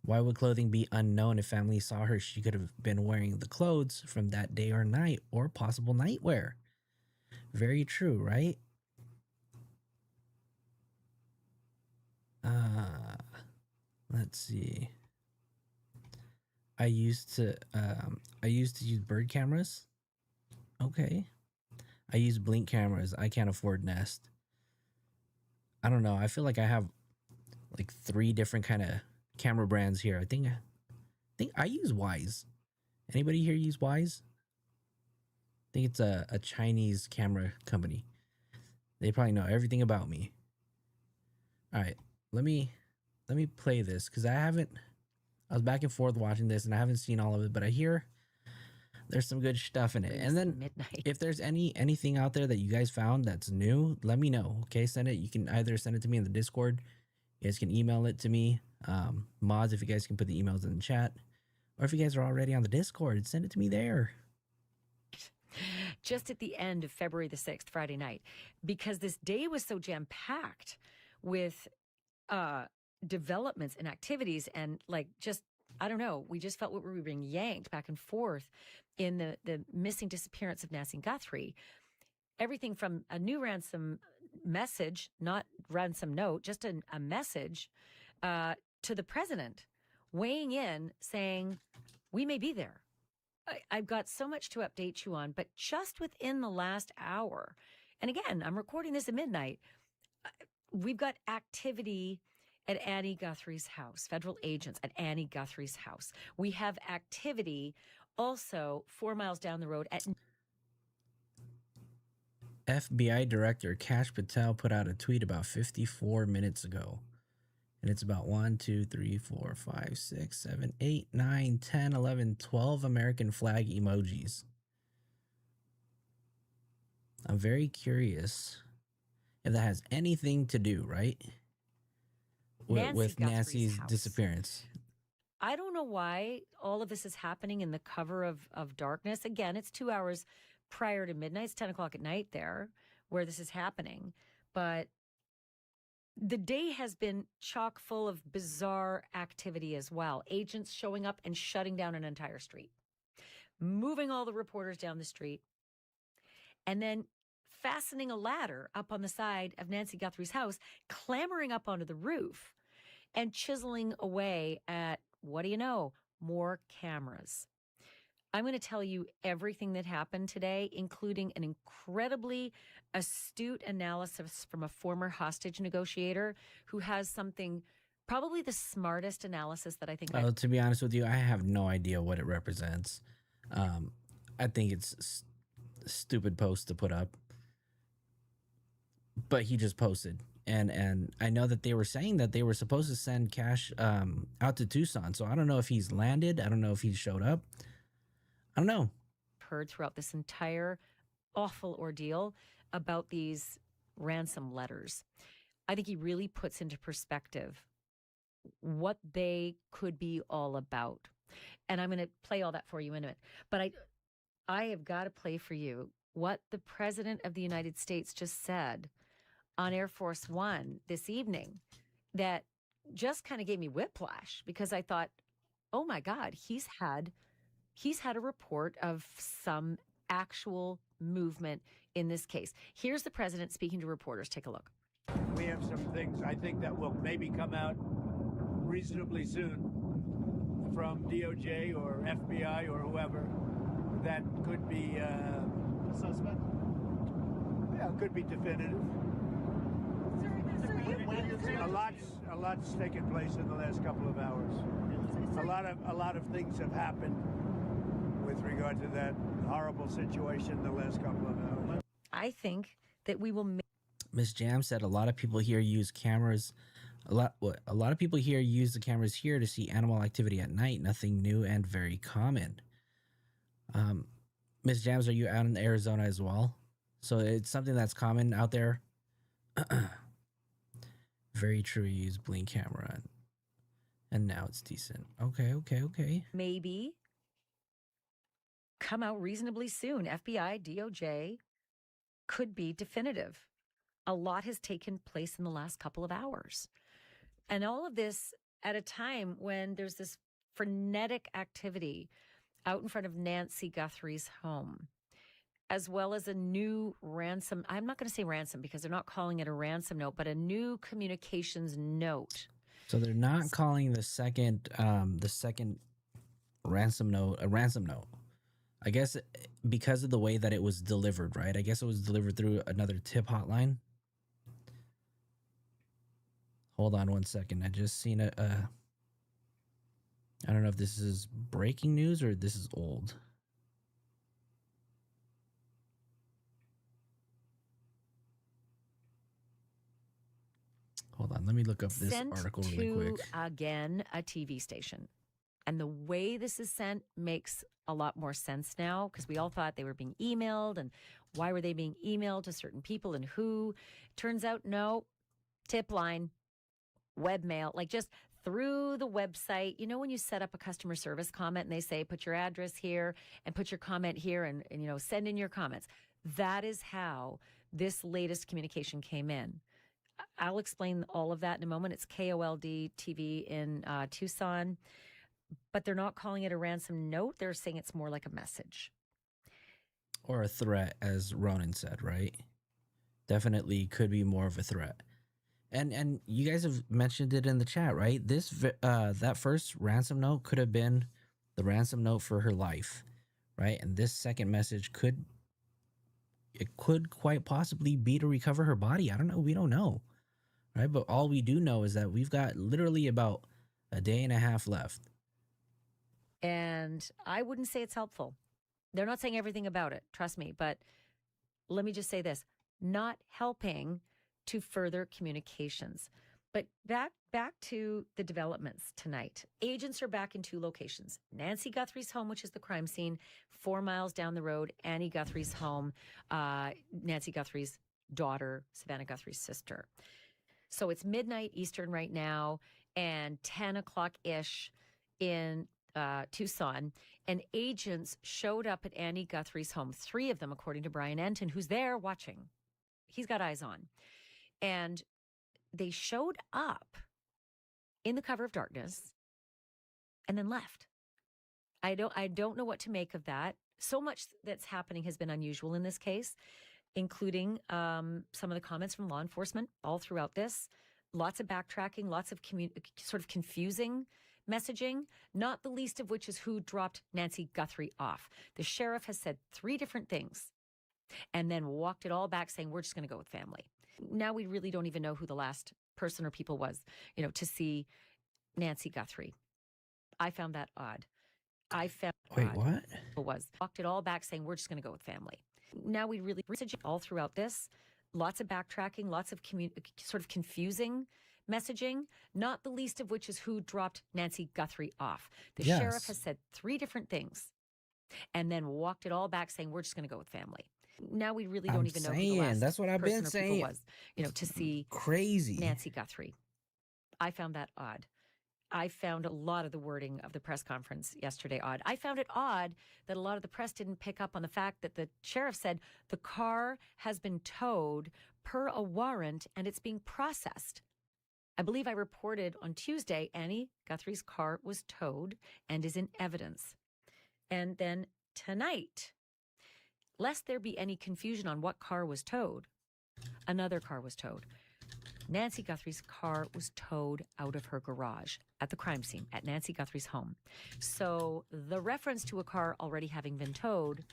Why would clothing be unknown? If family saw her, she could have been wearing the clothes from that day or night, or possible nightwear." Very true, right? Let's see. I used to use bird cameras. Okay. I use Blink cameras. I can't afford Nest. I don't know. I feel like I have like 3 different kind of camera brands here. I think I use Wise. Anybody here use Wise? I think it's a Chinese camera company. They probably know everything about me. All right, let me play this because I was back and forth watching this and I haven't seen all of it, but I hear there's some good stuff in it. And then if there's anything out there that you guys found that's new, let me know. Okay, send it. You can either send it to me in the Discord. You guys can email it to me. Mods, if you guys can put the emails in the chat. Or if you guys are already on the Discord, send it to me there. Just at the end of February the 6th, Friday night, because this day was so jam-packed with developments and activities and like just, I don't know, we just felt we were being yanked back and forth in the missing disappearance of Nancy Guthrie. Everything from a new ransom message, not ransom note, just a message to the president weighing in saying, we may be there. I've got so much to update you on, but just within the last hour, and again, I'm recording this at midnight, we've got activity at Annie Guthrie's house, federal agents at Annie Guthrie's house. We have activity also 4 miles down the road at... FBI Director Kash Patel put out a tweet about 54 minutes ago. And it's about 1, 2, 3, 4, 5, 6, 7, 8, 9, 10, 11, 12 American flag emojis. I'm very curious if that has anything to do, right? With Nancy's disappearance. I don't know why all of this is happening in the cover of darkness. Again, it's 2 hours prior to midnight. It's 10 o'clock at night there where this is happening. But the day has been chock full of bizarre activity as well. Agents showing up and shutting down an entire street, moving all the reporters down the street, and then fastening a ladder up on the side of Nancy Guthrie's house, clambering up onto the roof, and chiseling away at, what do you know, more cameras. I'm going to tell you everything that happened today, including an incredibly astute analysis from a former hostage negotiator who has something, probably the smartest analysis that I think I've... To be honest with you, I have no idea what it represents. I think it's a stupid post to put up. But he just posted. And I know that they were saying that they were supposed to send cash out to Tucson. So I don't know if he's landed. I don't know if he showed up. I don't know. Heard throughout this entire awful ordeal about these ransom letters. I think he really puts into perspective what they could be all about. And I'm going to play all that for you in a minute. But I have got to play for you what the President of the United States just said on Air Force One this evening that just kind of gave me whiplash, because I thought, oh my God, he's had a report of some actual movement in this case. Here's the president speaking to reporters. Take a look. We have some things I think that will maybe come out reasonably soon from DOJ or FBI or whoever that could be suspect. Yeah, could be definitive. A lot's taken place in the last couple of hours. A lot of things have happened with regard to that horrible situation in the last couple of hours. I think that we will. Miss Jam said a lot of people here use cameras. A lot of people here use the cameras here to see animal activity at night. Nothing new and very common. Miss Jams, are you out in Arizona as well? So it's something that's common out there. Very true. You use Blink camera, and now it's decent. Okay. Maybe come out reasonably soon. FBI, DOJ could be definitive. A lot has taken place in the last couple of hours. And all of this at a time when there's this frenetic activity out in front of Nancy Guthrie's home, as well as a new ransom. I'm not going to say ransom because they're not calling it a ransom note, but a new communications note. So they're not calling the second ransom note a ransom note. I guess because of the way that it was delivered, right? I guess it was delivered through another tip hotline. Hold on one second. I just seen I don't know if this is breaking news or this is old. Hold on. Let me look up this article really quick. Again, a TV station. And the way this is sent makes a lot more sense now, because we all thought they were being emailed, and why were they being emailed to certain people and who? Turns out, no, tip line, webmail, like just through the website. You know, when you set up a customer service comment and they say, put your address here and put your comment here and you know, send in your comments. That is how this latest communication came in. I'll explain all of that in a moment. It's KOLD TV in Tucson. But they're not calling it a ransom note. They're saying it's more like a message. Or a threat, as Ronan said, right? Definitely could be more of a threat. And you guys have mentioned it in the chat, right? This that first ransom note could have been the ransom note for her life, right? And this second message could quite possibly be to recover her body. I don't know. We don't know, right? But all we do know is that we've got literally about a day and a half left. And I wouldn't say it's helpful. They're not saying everything about it, trust me. But let me just say this, not helping to further communications. But back to the developments tonight. Agents are back in 2 locations. Nancy Guthrie's home, which is the crime scene, 4 miles down the road. Annie Guthrie's home, Nancy Guthrie's daughter, Savannah Guthrie's sister. So it's midnight Eastern right now and 10 o'clock-ish in Tucson. And agents showed up at Annie Guthrie's home, 3 of them, according to Brian Enton, who's there watching. He's got eyes on. And they showed up in the cover of darkness and then left. I don't know what to make of that. So much that's happening has been unusual in this case, including some of the comments from law enforcement all throughout this. Lots of backtracking, lots of sort of confusing messaging, not the least of which is who dropped Nancy Guthrie off. The sheriff has said 3 different things and then walked it all back saying, we're just going to go with family. Now we really don't even know who the last person or people was, to see Nancy Guthrie. I found that odd. Wait, what? Was walked it all back saying, we're just going to go with family. Now we really research all throughout this. Lots of backtracking, lots of sort of confusing messaging, not the least of which is who dropped Nancy Guthrie off. The sheriff has said 3 different things and then walked it all back saying, we're just going to go with family. Now we really don't even know who the last that's what I've been person or people saying. was, to see Crazy. Nancy Guthrie. I found that odd. I found a lot of the wording of the press conference yesterday odd. I found it odd that a lot of the press didn't pick up on the fact that the sheriff said the car has been towed per a warrant and it's being processed. I believe I reported on Tuesday Annie Guthrie's car was towed and is in evidence. And then tonight, lest there be any confusion on what car was towed, another car was towed. Nancy Guthrie's car was towed out of her garage at the crime scene at Nancy Guthrie's home. So the reference to a car already having been towed,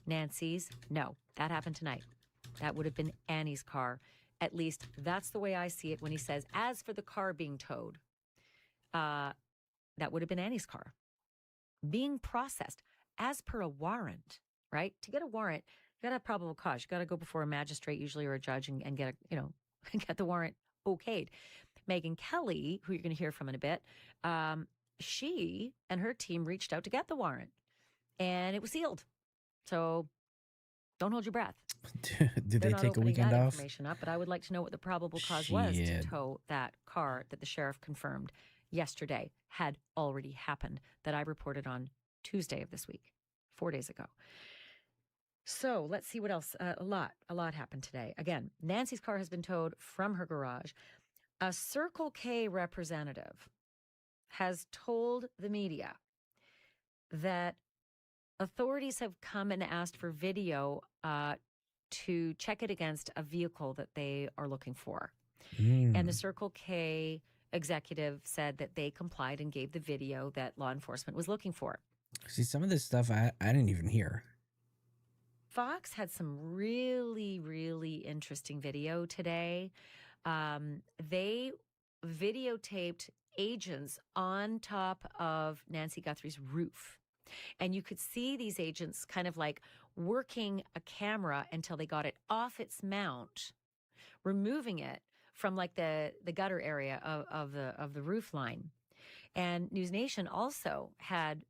Nancy's, no, that happened tonight. That would have been Annie's car. At least that's the way I see it when he says, as for the car being towed, that would have been Annie's car. Being processed as per a warrant, right? To get a warrant, you got to have probable cause. You got to go before a magistrate usually or a judge and get get the warrant okayed. Megyn Kelly, who you're going to hear from in a bit, she and her team reached out to get the warrant and it was sealed. So don't hold your breath. Did they take a weekend that off? Information up, but I would like to know what the probable cause was to tow that car that the sheriff confirmed yesterday had already happened that I reported on Tuesday of this week, 4 days ago. So let's see what else. A lot happened today. Again, Nancy's car has been towed from her garage. A Circle K representative has told the media that authorities have come and asked for video to check it against a vehicle that they are looking for. And the Circle K executive said that they complied and gave the video that law enforcement was looking for. See, some of this stuff I didn't even hear. Fox had some really, really interesting video today. They videotaped agents on top of Nancy Guthrie's roof. And you could see these agents kind of like working a camera until they got it off its mount, removing it from like the gutter area of the roof line. And News Nation also had,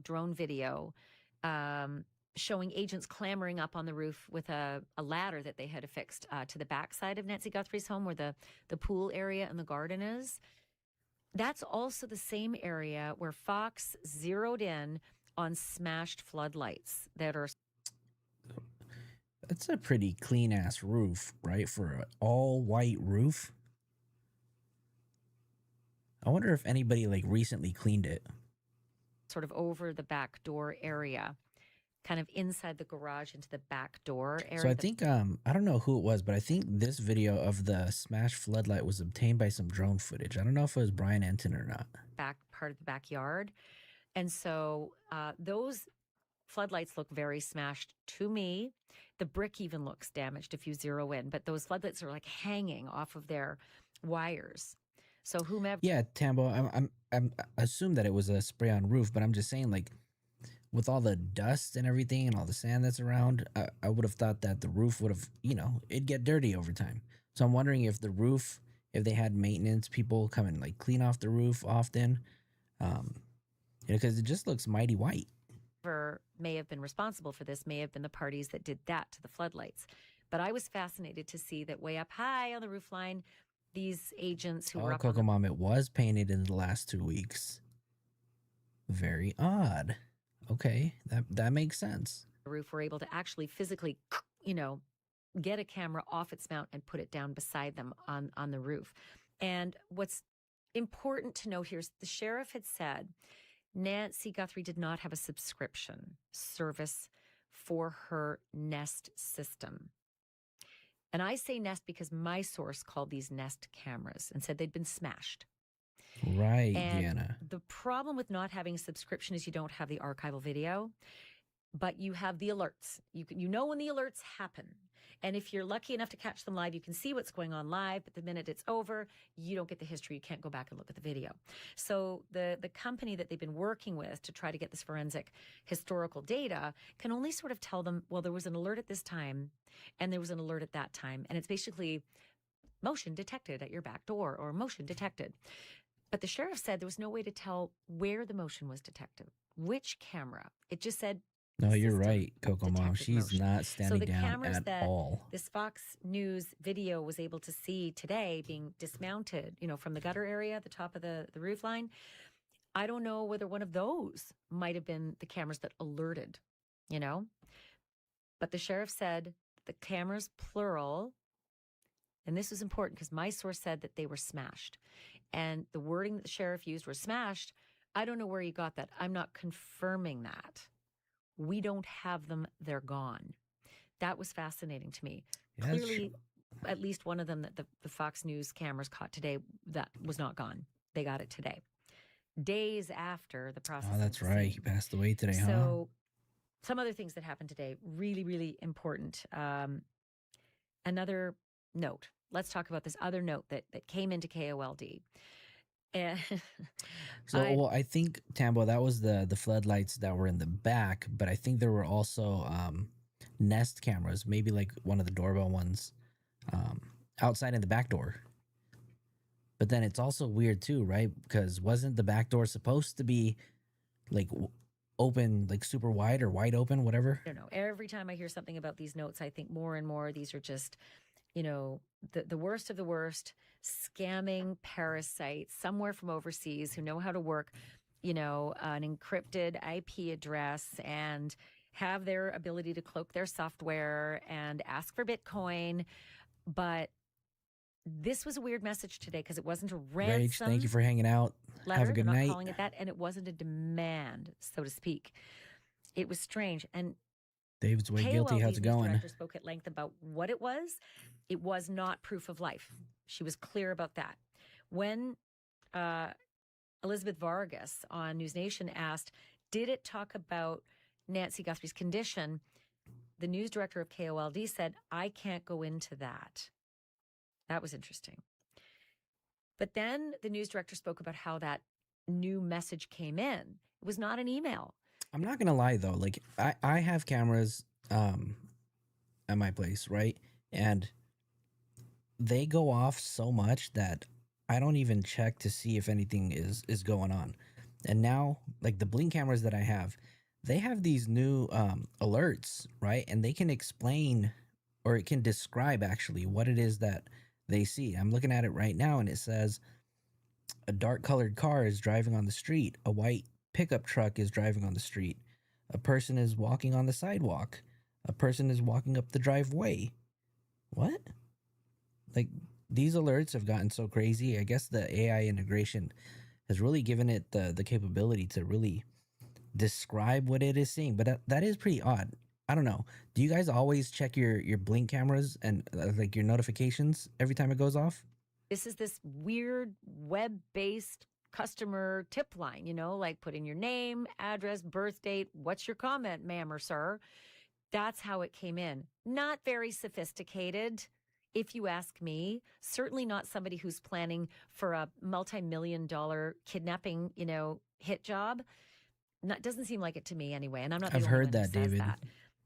drone video showing agents clambering up on the roof with a ladder that they had affixed to the backside of Nancy Guthrie's home where the pool area and the garden is. That's also the same area where Fox zeroed in on smashed floodlights that are... That's a pretty clean ass roof, right? For an all white roof. I wonder if anybody recently cleaned it. Sort of over the back door area, kind of inside the garage into the back door area. So I think, I don't know who it was, but I think this video of the smashed floodlight was obtained by some drone footage. I don't know if it was Brian Enton or not. Back part of the backyard. And so those floodlights look very smashed to me. The brick even looks damaged if you zero in, but those floodlights are hanging off of their wires. So whomever... Yeah, Tambo, I assume that it was a spray-on roof, but I'm just saying, with all the dust and everything and all the sand that's around, I would have thought that the roof would have, it'd get dirty over time. So I'm wondering if the roof if they had maintenance people come and like clean off the roof often, because it just looks mighty white. Whoever may have been responsible for this may have been the parties that did that to the floodlights. But I was fascinated to see that way up high on the roof line, these agents who were up on Coco Mom, it was painted in the last 2 weeks. Very odd. Okay, that makes sense. the roof were able to actually physically, get a camera off its mount and put it down beside them on the roof. And what's important to note here is the sheriff had said Nancy Guthrie did not have a subscription service for her Nest system. And I say Nest because my source called these Nest cameras and said they'd been smashed. Right, And Deanna. the problem with not having a subscription is you don't have the archival video, but you have the alerts. You know when the alerts happen. And if you're lucky enough to catch them live, you can see what's going on live, but the minute it's over, you don't get the history. You can't go back and look at the video. So the company that they've been working with to try to get this forensic historical data can only sort of tell them, well, there was an alert at this time, and there was an alert at that time. And it's basically motion detected at your back door or motion detected. But the sheriff said there was no way to tell where the motion was detected, which camera. It just said, No, you're right, Coco Mom. She's motion. not so standing the down cameras at that all. this Fox News video was able to see today being dismounted, from the gutter area at the top of the roof line, I don't know whether one of those might have been the cameras that alerted, But the sheriff said the cameras, plural, and this was important because my source said that they were smashed. And the wording that the sheriff used was smashed. I don't know where you got that. I'm not confirming that. We don't have them. They're gone. That was fascinating to me. Yeah, Clearly, at least one of them that the Fox News cameras caught today, that was not gone. They got it today. Days after the process. Oh, that's right. He passed away today, huh? So some other things that happened today, really, really important. Another note. Let's talk about this other note that came into KOLD. And I think, Tambo, that was the floodlights that were in the back, but I think there were also Nest cameras, maybe like one of the doorbell ones outside in the back door. But then it's also weird too, right? Because wasn't the back door supposed to be like open, like super wide or wide open, whatever? I don't know. Every time I hear something about these notes, I think more and more these are just, the worst of the worst, scamming parasites somewhere from overseas who know how to work, an encrypted IP address and have their ability to cloak their software and ask for Bitcoin. But this was a weird message today because it wasn't a ransom. Rage, thank you for hanging out. Letter. Have a good They're night. not calling it that, and it wasn't a demand, so to speak. It was strange. And David's way guilty. How's it KOLD's going? director spoke at length about what it was. It was not proof of life. She was clear about that. When Elizabeth Vargas on News Nation asked, did it talk about Nancy Guthrie's condition? The news director of KOLD said, I can't go into that. That was interesting. But then the news director spoke about how that new message came in. It was not an email. I'm not gonna lie though, like I have cameras at my place, right? And they go off so much that I don't even check to see if anything is going on. And now, like the Blink cameras that I have, they have these new alerts, right? And they can explain, or it can describe actually what it is that they see. I'm looking at it right now and it says a dark colored car is driving on the street. A white pickup truck is driving on the street. A person is walking on the sidewalk. A person is walking up the driveway. What? Like, these alerts have gotten so crazy. I guess the AI integration has really given it the capability to really describe what it is seeing. But that is pretty odd. I don't know. Do you guys always check your Blink cameras and like your notifications every time it goes off? This is this weird web-based customer tip line, like put in your name, address, birth date. What's your comment, ma'am or sir? That's how it came in. Not very sophisticated, if you ask me. Certainly not somebody who's planning for a multi-million-dollar kidnapping, hit job. Doesn't seem like it to me anyway. And I'm not. I've heard that, David.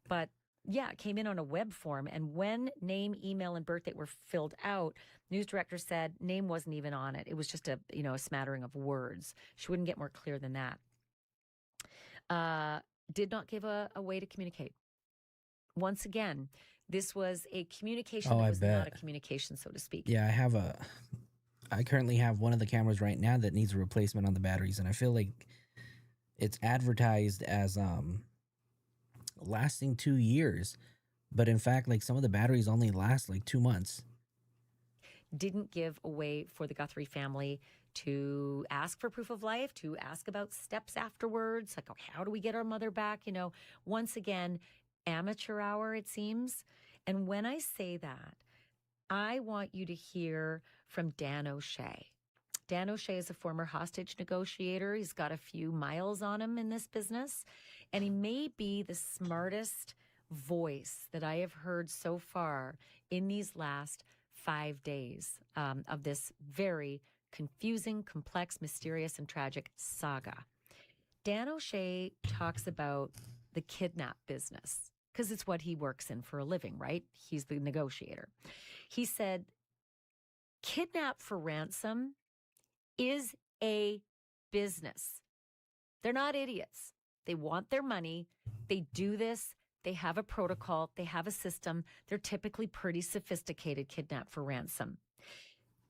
But Yeah, it came in on a web form. And when name, email, and birth date were filled out, news director said name wasn't even on it. It was just a smattering of words. She wouldn't get more clear than that. Did not give a way to communicate. Once again, this was a communication Oh, that I was not a bet. communication, so to speak. Yeah, I currently have one of the cameras right now that needs a replacement on the batteries, and I feel like it's advertised as lasting 2 years, but in fact, like, some of the batteries only last like 2 months. Didn't give a way for the Guthrie family to ask for proof of life, to ask about steps afterwards, like, okay, how do we get our mother back? Once again, amateur hour, it seems. And when I say that, I want you to hear from Dan O'Shea. Dan O'Shea is a former hostage negotiator. He's got a few miles on him in this business, and he may be the smartest voice that I have heard so far in these last 5 days of this very confusing, complex, mysterious, and tragic saga. Dan O'Shea talks about the kidnap business because it's what he works in for a living, right? He's the negotiator. He said, kidnap for ransom is a business. They're not idiots. They want their money. They do this. They have a protocol. They have a system. They're typically pretty sophisticated, kidnap for ransom.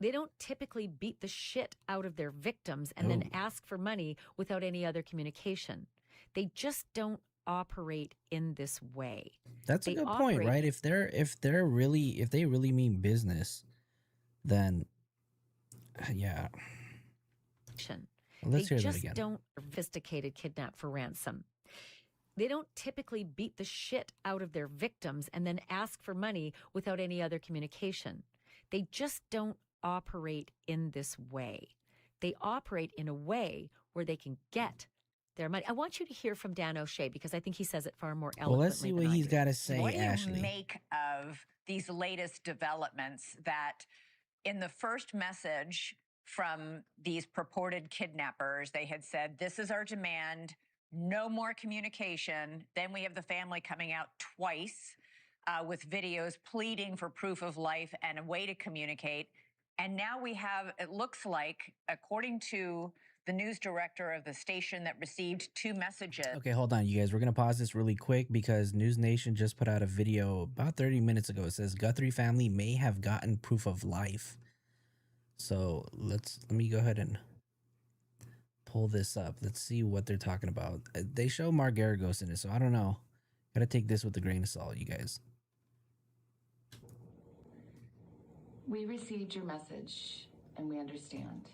They don't typically beat the shit out of their victims and then ask for money without any other communication. They just don't operate in this way. That's a They good point, operate- right? If they really mean business, then yeah. Let's hear They that just again. don't sophisticated kidnap for ransom. They don't typically beat the shit out of their victims and then ask for money without any other communication. They just don't operate in this way. They operate in a way where they can get their money. I want you to hear from Dan O'Shea because I think he says it far more eloquently. Well, let's see what he's got to say, What do you Ashley. make of these latest developments that in the first message from these purported kidnappers, they had said, this is our demand, no more communication. Then we have the family coming out twice with videos pleading for proof of life and a way to communicate. And now we have, it looks like, according to the news director of the station that received 2 messages. Okay, hold on, you guys. We're going to pause this really quick because News Nation just put out a video about 30 minutes ago. It says Guthrie family may have gotten proof of life. So let me go ahead and pull this up. Let's see what they're talking about. They show Mark Garagos in it, so I don't know. Got to take this with a grain of salt, you guys. We received your message and we understand.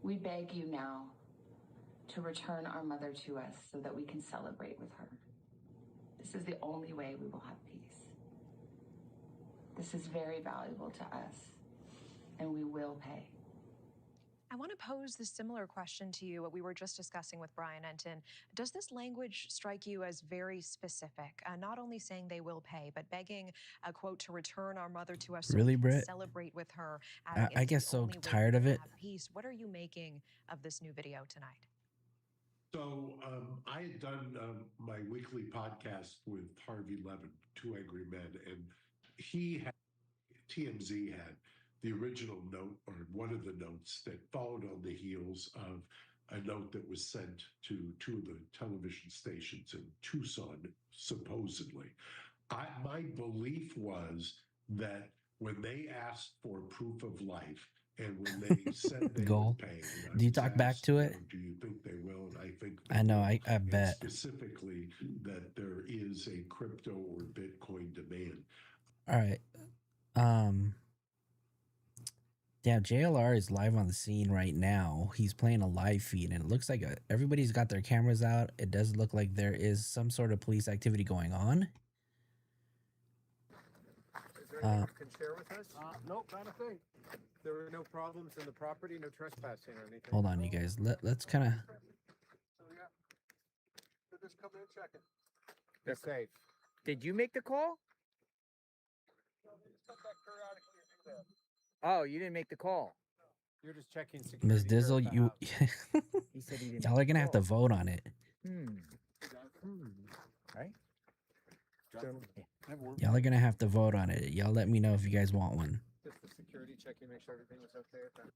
We beg you now to return our mother to us so that we can celebrate with her. This is the only way we will have peace. This is very valuable to us, and we will pay. I want to pose the similar question to you, what we were just discussing with Brian Enton. Does this language strike you as very specific? Not only saying they will pay, but begging, quote, to return our mother to us so Really, we can Brett? celebrate with her. I get so tired of it. Peace. What are you making of this new video tonight? So I had done my weekly podcast with Harvey Levin, Two Angry Men, and TMZ had the original note, or one of the notes that followed on the heels of a note that was sent to 2 of the television stations in Tucson, supposedly. My belief was that when they asked for proof of life and when they said they Goal. would pay, and I Do you was talk back asked, to it? Do you think they will? And I think I know. I and bet. specifically that there is a crypto or Bitcoin demand. All right. Yeah, JLR is live on the scene right now. He's playing a live feed, and it looks like everybody's got their cameras out. It does look like there is some sort of police activity going on. Is there anything you can share with us? Nope, not a thing. There were no problems in the property, no trespassing or anything. Hold on, you guys. Let's kind of. So yeah, so just come in and check it. They're safe. Did you make the call? Just come back periodically and do that. Oh, you didn't make the call. You're just checking security. Ms. here at Dizzle, the you. house. He said he didn't Y'all are make the gonna have to call. vote on it. Right? Y'all are gonna have to vote on it. Y'all let me know if you guys want one. Just the security checking, make sure everything was okay with that.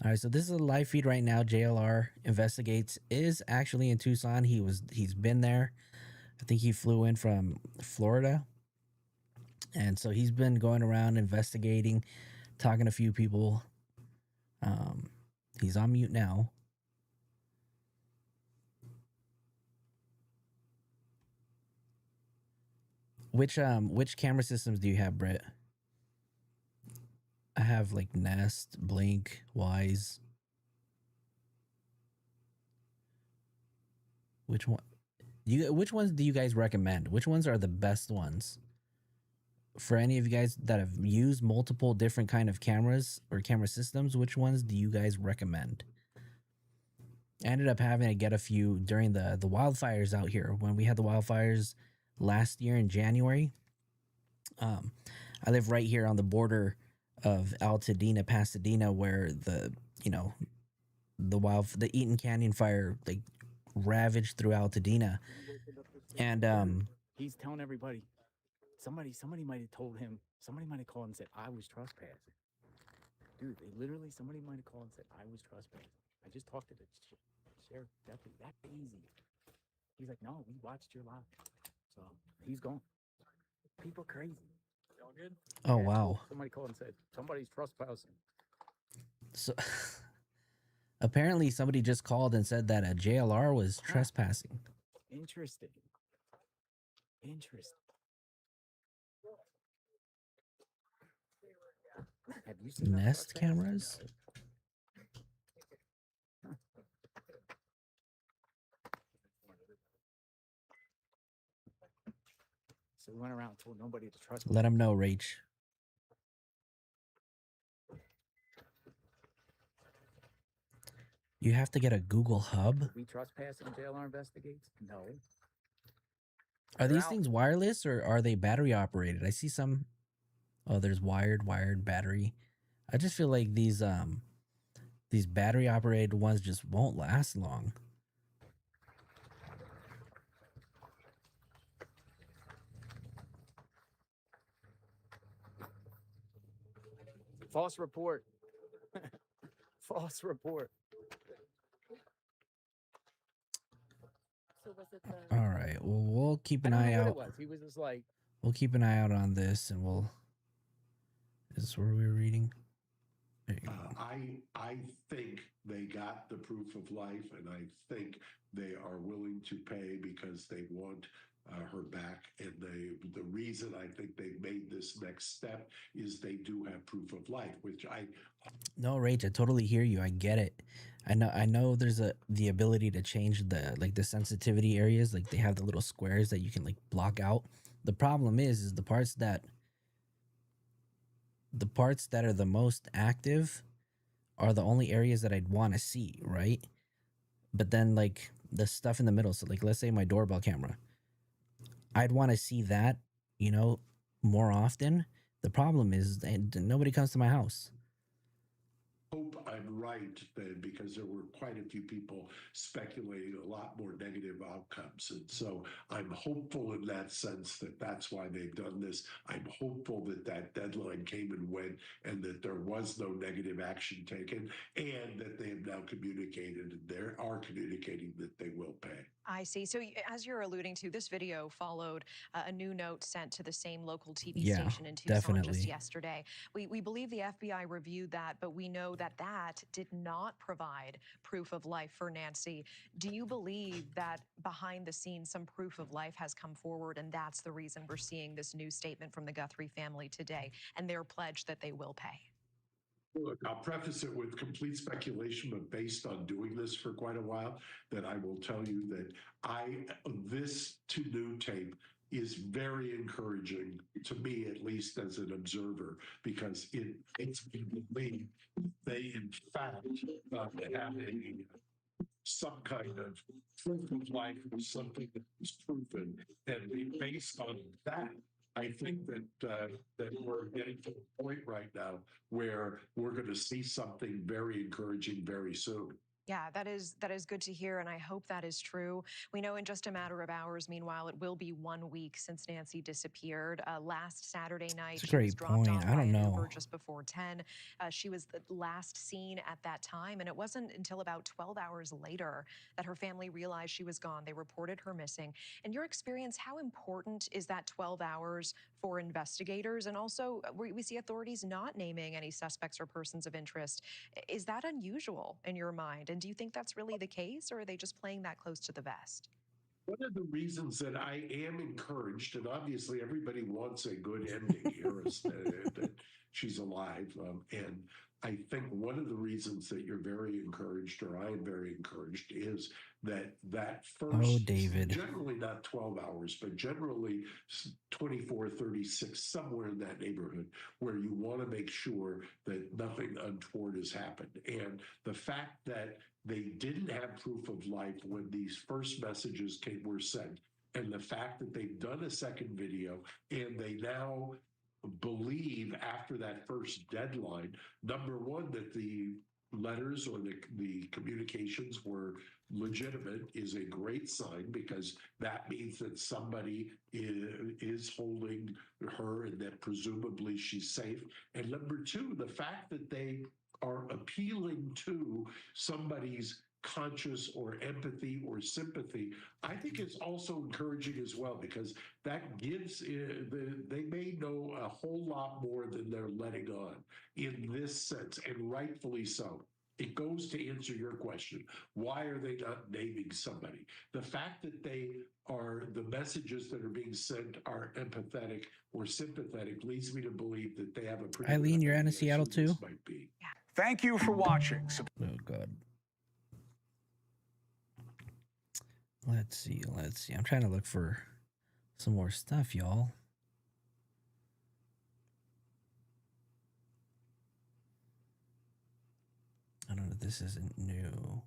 All right, so this is a live feed right now. JLR Investigates is actually in Tucson. He's been there. I think he flew in from Florida. And so he's been going around investigating, talking to a few people. He's on mute now. Which camera systems do you have, Britt? I have like Nest, Blink, Wise. Which ones do you guys recommend? Which ones are the best ones? For any of you guys that have used multiple different kind of cameras or camera systems, which ones do you guys recommend? I ended up having to get a few during the wildfires out here. When we had the wildfires last year in January, I live right here on the border of Altadena, Pasadena, where the Eaton Canyon fire like ravaged through Altadena. And he's telling everybody, somebody might have told him, somebody might have called and said, I was trespassing. Dude, somebody might have called and said, I was trespassing. I just talked to the sheriff deputy. That easy. He's like, no, we watched your live. So he's gone. People crazy. Y'all good? Oh, wow. Somebody called and said, somebody's trespassing. So apparently somebody just called and said that a JLR was trespassing. Interesting. Have you seen Nest cameras? So we went around and told nobody to trust. Let them know, Rach. You have to get a Google Hub. Did we trespass in JLR Investigates? No. Are these things wireless or are they battery operated? I see some. Oh, there's wired battery. I just feel like these battery operated ones just won't last long. False report. False report. So was it the... All right. Well, we'll keep an eye out. He was just like, We'll keep an eye out on this, and we'll. Is this where we were reading? There you go. I think they got the proof of life, and I think they are willing to pay because they want her back. And the reason I think they've made this next step is they do have proof of life, which I. No, Rach, I totally hear you. I get it. I know there's the ability to change the sensitivity areas. Like they have the little squares that you can like block out. The problem is the parts that are the most active are the only areas that I'd want to see, right? But then like the stuff in the middle, so like let's say my doorbell camera, I'd want to see that, more often. The problem is nobody comes to my house. Hope I'm right then, because there were quite a few people speculating a lot more negative outcomes. And so I'm hopeful in that sense that that's why they've done this. I'm hopeful that that deadline came and went and that there was no negative action taken and that they have now communicated and they are communicating that they will pay. I see. So as you're alluding to, this video followed a new note sent to the same local TV Yeah, station in Tucson definitely. just yesterday. We believe the FBI reviewed that, but we know that did not provide proof of life for Nancy. Do you believe that behind the scenes some proof of life has come forward, and that's the reason we're seeing this new statement from the Guthrie family today and their pledge that they will pay? Look, I'll preface it with complete speculation, but based on doing this for quite a while, that I will tell you that this new tape is very encouraging to me, at least as an observer, because it's believed they in fact have some kind of proof of life or something that was proven, and based on that, I think that we're getting to the point right now where we're going to see something very encouraging very soon. Yeah, that is good to hear, and I hope that is true. We know in just a matter of hours, meanwhile, it will be 1 week since Nancy disappeared. Last Saturday night, It's a she was great dropped point. off I by don't an know. Uber just before 10. She was the last seen at that time, and it wasn't until about 12 hours later that her family realized she was gone. They reported her missing. In your experience, how important is that 12 hours for investigators? And also, we see authorities not naming any suspects or persons of interest. Is that unusual in your mind? And do you think that's really the case, or are they just playing that close to the vest? One of the reasons that I am encouraged, and obviously everybody wants a good ending here, is that she's alive. And I think one of the reasons that you're very encouraged, or I am very encouraged, is that Oh, first, David. generally not 12 hours, but generally 24, 36, somewhere in that neighborhood, where you want to make sure that nothing untoward has happened. And the fact that they didn't have proof of life when these first messages were sent, and the fact that they've done a second video and they now believe after that first deadline, number one, that the letters or the communications were legitimate is a great sign, because that means that somebody is holding her and that presumably she's safe. And number two, the fact that they are appealing to somebody's conscious or empathy or sympathy, I think is also encouraging as well, because that gives they may know a whole lot more than they're letting on in this sense, and rightfully so. It goes to answer your question. Why are they not naming somebody? The fact that the messages that are being sent are empathetic or sympathetic leads me to believe that they have a pretty good Eileen, you're out idea of Seattle who this too? might be. Thank you for watching. Oh, God. Let's see. I'm trying to look for some more stuff, y'all. I don't know. This isn't new.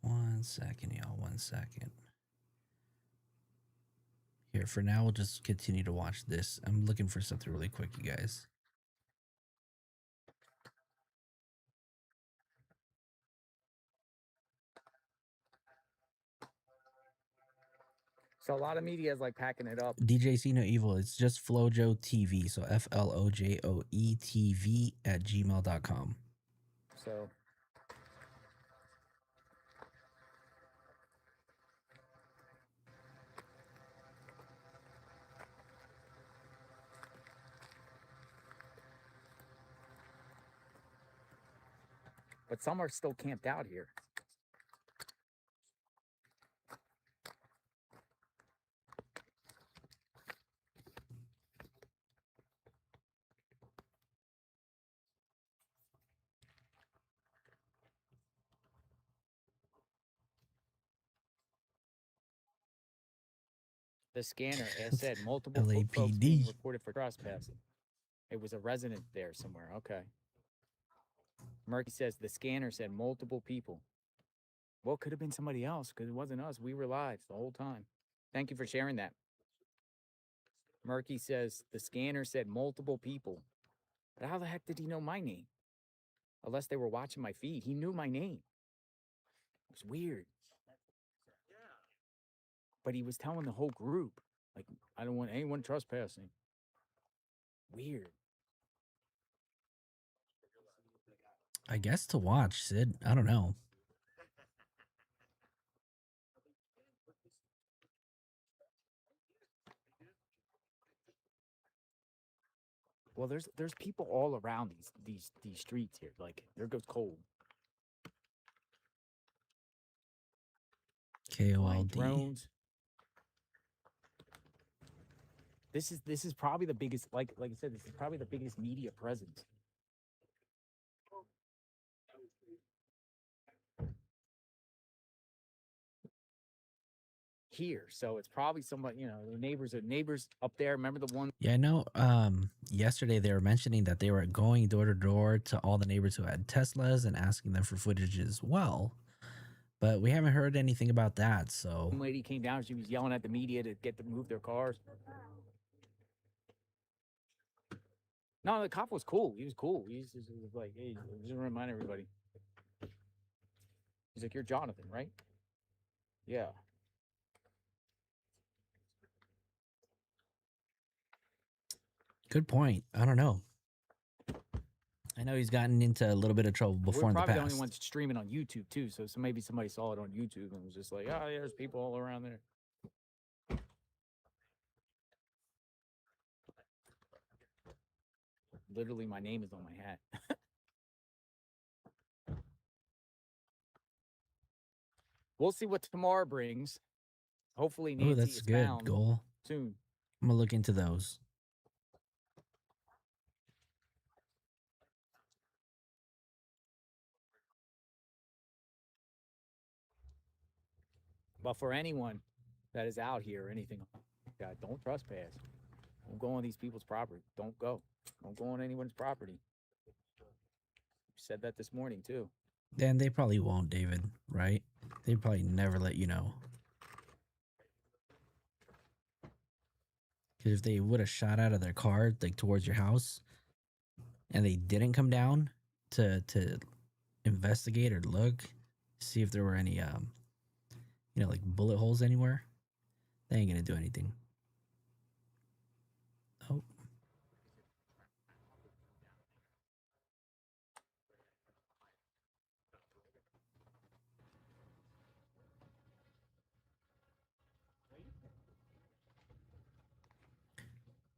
One second, y'all. 1 second. Here, for now, we'll just continue to watch this. I'm looking for something really quick, you guys. So a lot of media is like packing it up. DJ See No Evil. It's just Flojo TV. So FLOJOE TV at gmail.com. So but some are still camped out here. The scanner, as said, multiple folks being reported for trespassing. It was a resident there somewhere. Okay. Murky says the scanner said multiple people. Well, it could have been somebody else because it wasn't us. We were live the whole time. Thank you for sharing that. Murky says the scanner said multiple people. But how the heck did he know my name? Unless they were watching my feed. He knew my name. It was weird. But he was telling the whole group, like, I don't want anyone trespassing. Weird. I guess to watch, Sid. I don't know. Well, there's people all around these streets here. Like, there goes Cole. KOLD. Drones. This is probably the biggest, like I said, this is probably the biggest media presence. Here, so it's probably somebody, the neighbors up there. Remember the one? Yeah, I know. Yesterday they were mentioning that they were going door to door to all the neighbors who had Teslas and asking them for footage as well. But we haven't heard anything about that. So one lady came down. She was yelling at the media to get them to move their cars. No, the cop was cool. He was cool. He was like, hey, just remind everybody. He's like, you're Jonathan, right? Yeah. Good point. I don't know. I know he's gotten into a little bit of trouble before We're in the probably past. the only ones streaming on YouTube too. So maybe somebody saw it on YouTube and was just like, oh, yeah, there's people all around there. Literally, my name is on my hat. We'll see what tomorrow brings. Hopefully, Nancy Oh, that's is good. found Goal. soon. I'm gonna look into those. But for anyone that is out here or anything, God, don't trespass. Don't go on these people's property. Don't go. Don't go on anyone's property. Said that this morning too. Then they probably won't, David, right? They probably never let you know. Because if they would have shot out of their car, like towards your house, and they didn't come down to investigate or look, see if there were any like bullet holes anywhere, they ain't gonna do anything. Oh.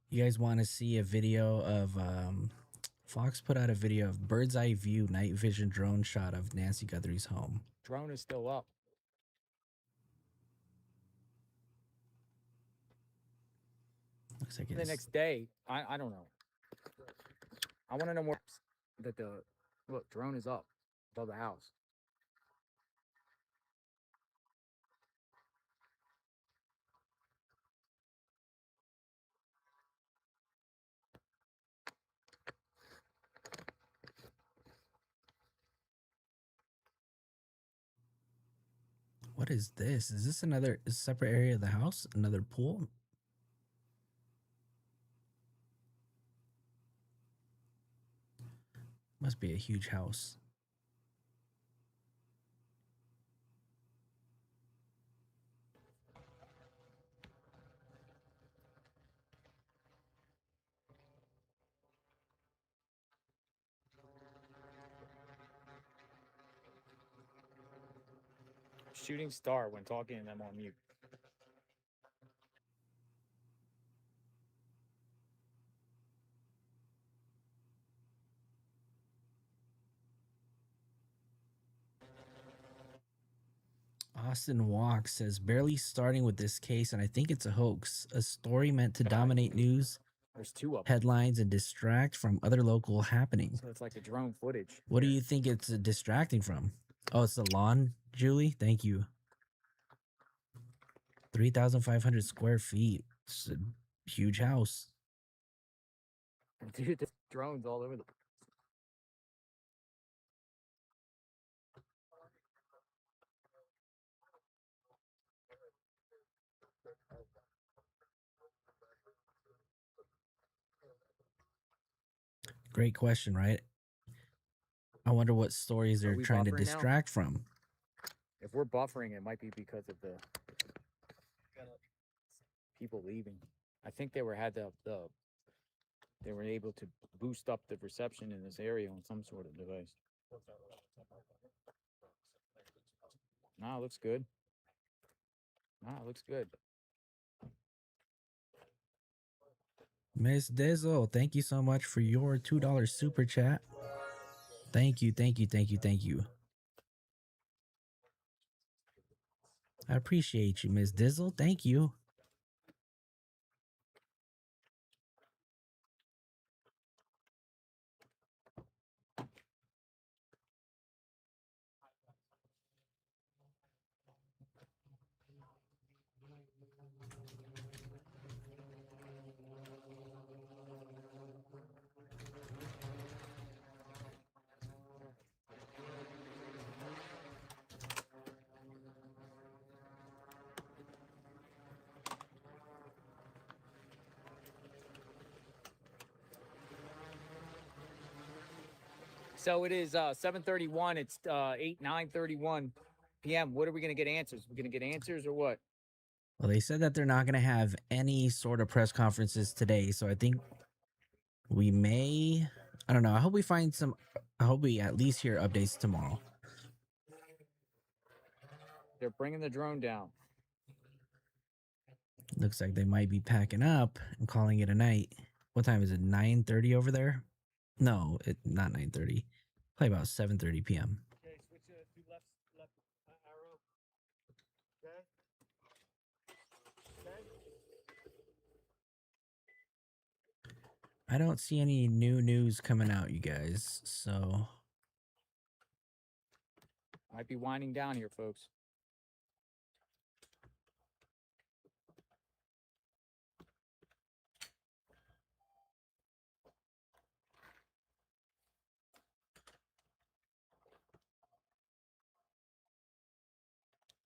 You guys want to see a video of Fox put out a video of bird's eye view night vision drone shot of Nancy Guthries' home. Drone is still up. Looks like The it's next day, I don't know. I want to know more. That the look drone is up above the house. What is this? Is this another separate area of the house? Another pool? Must be a huge house. Shooting star when talking and I'm on mute. Austin Walk says, barely starting with this case, and I think it's a hoax. A story meant to dominate news, There's two of them. headlines, and distract from other local happenings. So it's like the drone footage. What do you think it's distracting from? Oh, it's the lawn, Julie? Thank you. 3,500 square feet. It's a huge house. Dude, there's drones all over the. Great question, right? I wonder what stories Are they're we trying to buffering now? distract from. If we're buffering, it might be because of the people leaving. I think they were they were able to boost up the reception in this area on some sort of device. Nah, looks good. Nah, looks good. Miss Dizzle, thank you so much for your $2 super chat. Thank you, thank you, thank you, thank you. I appreciate you, Miss Dizzle. Thank you. So it is 7:31. It's 9:31 p.m. What are we going to get answers? We're going to get answers or what? Well, they said that they're not going to have any sort of press conferences today, so I think we may. I don't know. I hope we find some. I hope we at least hear updates tomorrow. They're bringing the drone down. Looks like they might be packing up and calling it a night. What time is it? 9:30 over there? No, not 9:30. Probably about 7:30 p.m. Okay, switch to left arrow. Okay. Okay. I don't see any new news coming out, you guys. So Might be winding down here, folks.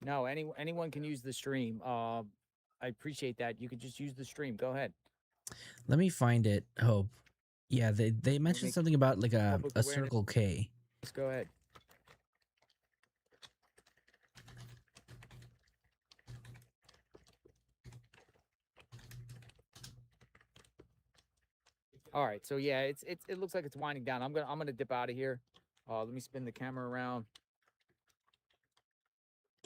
No, anyone can use the stream. I appreciate that. You could just use the stream. Go ahead. let me find it. Hope. Yeah, they mentioned something about like a public awareness. Circle K. Let's go ahead. All right, so yeah, it looks like it's winding down. I'm gonna dip out of here. Let me spin the camera around.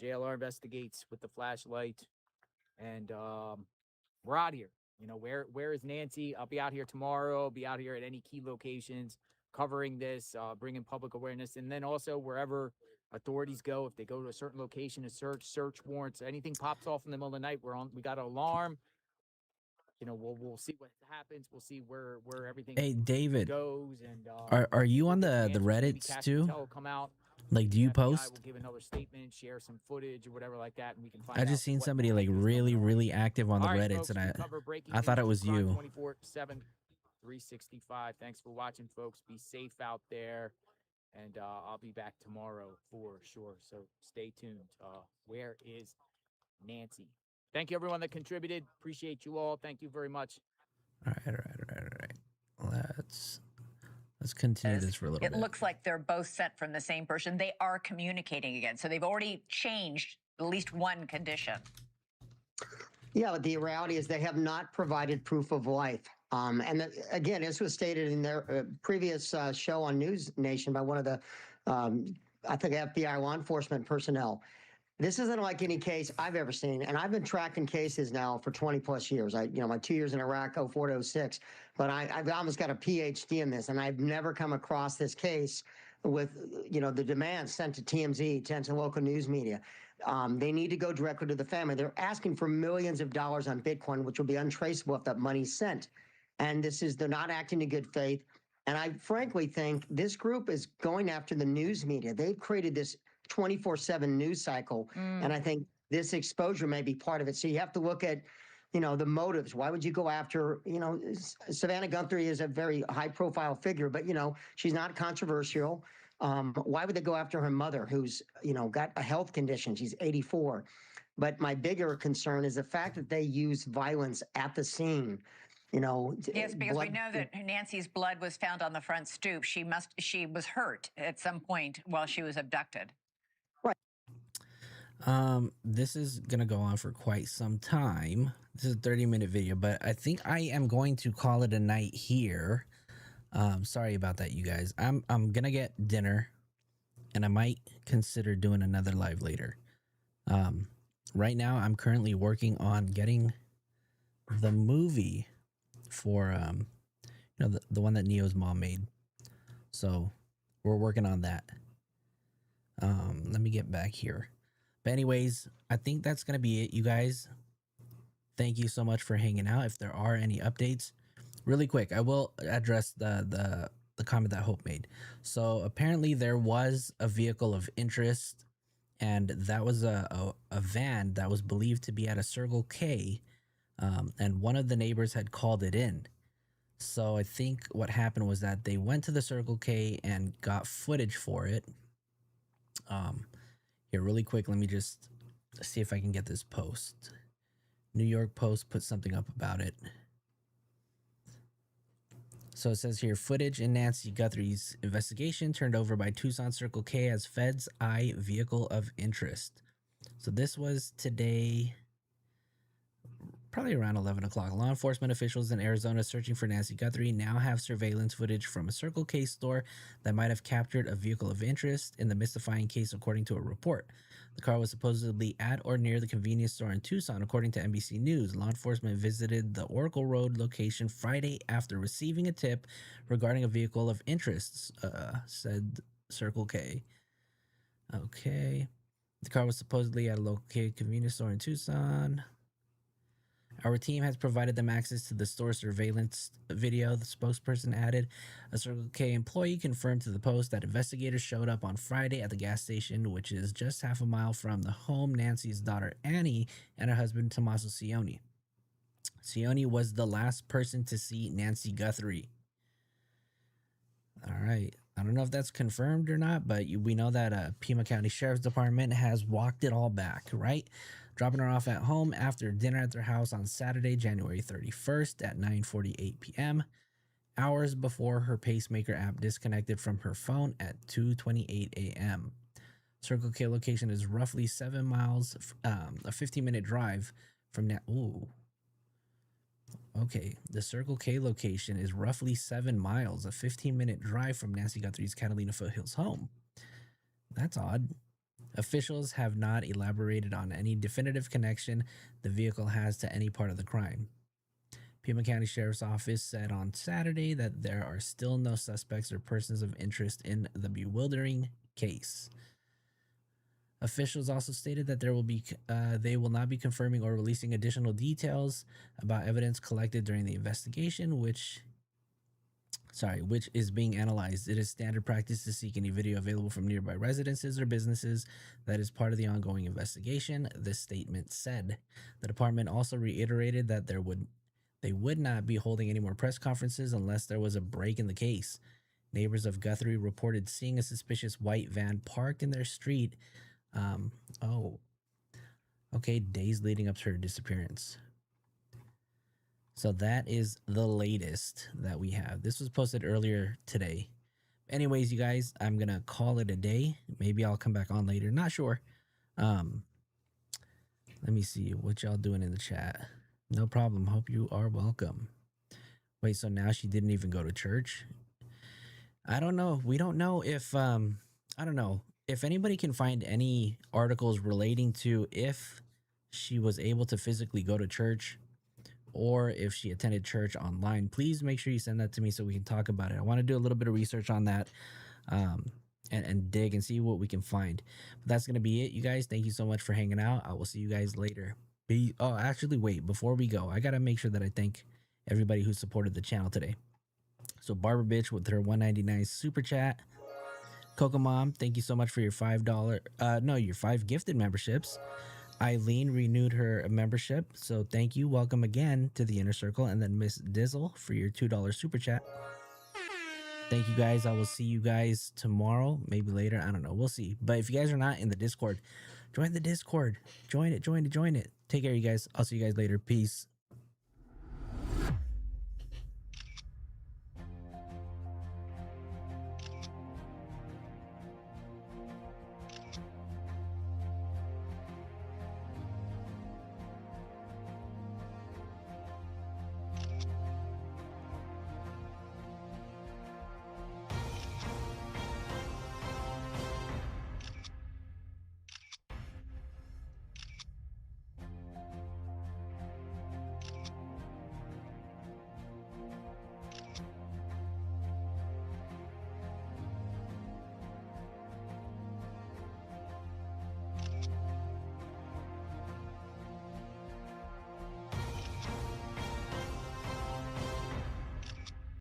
JLR investigates with the flashlight, and we're out here. You know, where is Nancy? I'll be out here tomorrow. I'll be out here at any key locations covering this, bringing public awareness, and then also wherever authorities go, if they go to a certain location to search warrants, anything pops off in the middle of the night, we got an alarm. You know, we'll see what happens. We'll see where everything Hey, David, goes. And are you on the maybe Reddits Cash too? Patel will come out. Like, do you FBI post? will give another statement, share some footage or whatever like that, and we can find I out just seen what somebody the like heck is really, going on. really active on the All right, Reddits, folks, and we cover breaking I thought it news, was true crime, you. 24/7, 365. Thanks for watching, folks. Be safe out there, and I'll be back tomorrow for sure. So stay tuned. Where is Nancy? Thank you, everyone that contributed. Appreciate you all. Thank you very much. All right. Let's continue this for a little It bit. looks like they're both sent from the same person. They are communicating again. So they've already changed at least one condition. Yeah, but the reality is they have not provided proof of life. Again, this was stated in their previous show on News Nation by one of the, I think, FBI law enforcement personnel. This isn't like any case I've ever seen, and I've been tracking cases now for 20 plus years. My 2 years in Iraq, 04 to 06, but I've almost got a PhD in this, and I've never come across this case with, the demands sent to TMZ, sent to local news media. They need to go directly to the family. They're asking for millions of dollars on Bitcoin, which will be untraceable if that money's sent. And they're not acting in good faith. And I frankly think this group is going after the news media. They've created this 24/7 news cycle. And I think this exposure may be part of it. So you have to look at, the motives. Why would you go after, Savannah Guthrie is a very high profile figure, but, she's not controversial. Why would they go after her mother who's, got a health condition? She's 84. But my bigger concern is the fact that they use violence at the scene. Yes, because we know that Nancy's blood was found on the front stoop. She was hurt at some point while she was abducted. This is gonna go on for quite some time. This is a 30-minute video, but I think I am going to call it a night here. Sorry about that, you guys. I'm gonna get dinner, and I might consider doing another live later. Right now I'm currently working on getting the movie for the one that Neo's mom made. So we're working on that. Let me get back here. But anyways, I think that's going to be it, you guys. Thank you so much for hanging out. If there are any updates, really quick, I will address the comment that Hope made. So apparently there was a vehicle of interest, and that was a van that was believed to be at a Circle K, and one of the neighbors had called it in. So I think what happened was that they went to the Circle K and got footage for it. Here, really quick, let me just see if I can get this post. New York Post put something up about it. So it says here, footage in Nancy Guthrie's investigation turned over by Tucson Circle K as Fed's eye vehicle of interest. So this was today, probably around 11 o'clock. Law enforcement officials in Arizona searching for Nancy Guthrie now have surveillance footage from a Circle K store that might have captured a vehicle of interest in the mystifying case, according to a report. The car was supposedly at or near the convenience store in Tucson, according to NBC News. Law enforcement visited the Oracle Road location Friday after receiving a tip regarding a vehicle of interest, said Circle K. Okay. The car was supposedly at a located convenience store in Tucson. Our team has provided them access to the store surveillance video, the spokesperson added. A Circle K employee confirmed to the Post that investigators showed up on Friday at the gas station, which is just half a mile from the home Nancy's daughter Annie and her husband Tommaso Cioni. Cioni was the last person to see Nancy Guthrie. All right. I don't know if that's confirmed or not, but we know that Pima County Sheriff's Department has walked it all back, right? Dropping her off at home after dinner at their house on Saturday, January 31st at 9:48 p.m., hours before her pacemaker app disconnected from her phone at 2:28 a.m. Circle K location is roughly 7 miles, a 15-minute drive from that. Ooh. Okay, the Circle K location is roughly 7 miles, a 15-minute drive from Nancy Guthrie's Catalina Foothills home. That's odd. Officials have not elaborated on any definitive connection the vehicle has to any part of the crime. Pima County Sheriff's Office said on Saturday that there are still no suspects or persons of interest in the bewildering case. Officials also stated that they will not be confirming or releasing additional details about evidence collected during the investigation, which is being analyzed. It is standard practice to seek any video available from nearby residences or businesses that is part of the ongoing investigation, this statement said. The department also reiterated that they would not be holding any more press conferences unless there was a break in the case. Neighbors of Guthrie reported seeing a suspicious white van parked in their street. Days leading up to her disappearance. So that is the latest that we have. This was posted earlier today. Anyways, you guys, I'm going to call it a day. Maybe I'll come back on later. Not sure. Let me see what y'all doing in the chat. No problem. Hope you are welcome. Wait, so now she didn't even go to church? I don't know. We don't know if, I don't know. If anybody can find any articles relating to if she was able to physically go to church or if she attended church online, please make sure you send that to me so we can talk about it. I want to do a little bit of research on that and dig and see what we can find. But that's going to be it, you guys. Thank you so much for hanging out. I will see you guys later. Wait, before we go, I got to make sure that I thank everybody who supported the channel today. So Barbara Bitch with her $1.99 super chat. Coco Mom, thank you so much for your your 5 gifted memberships. Eileen renewed her membership, so thank you. Welcome again to the Inner Circle. And then Miss Dizzle for your $2 super chat. Thank you guys. I will see you guys tomorrow, maybe later. I don't know. We'll see. But if you guys are not in the Discord, join the Discord. Join it. Take care, you guys. I'll see you guys later. Peace.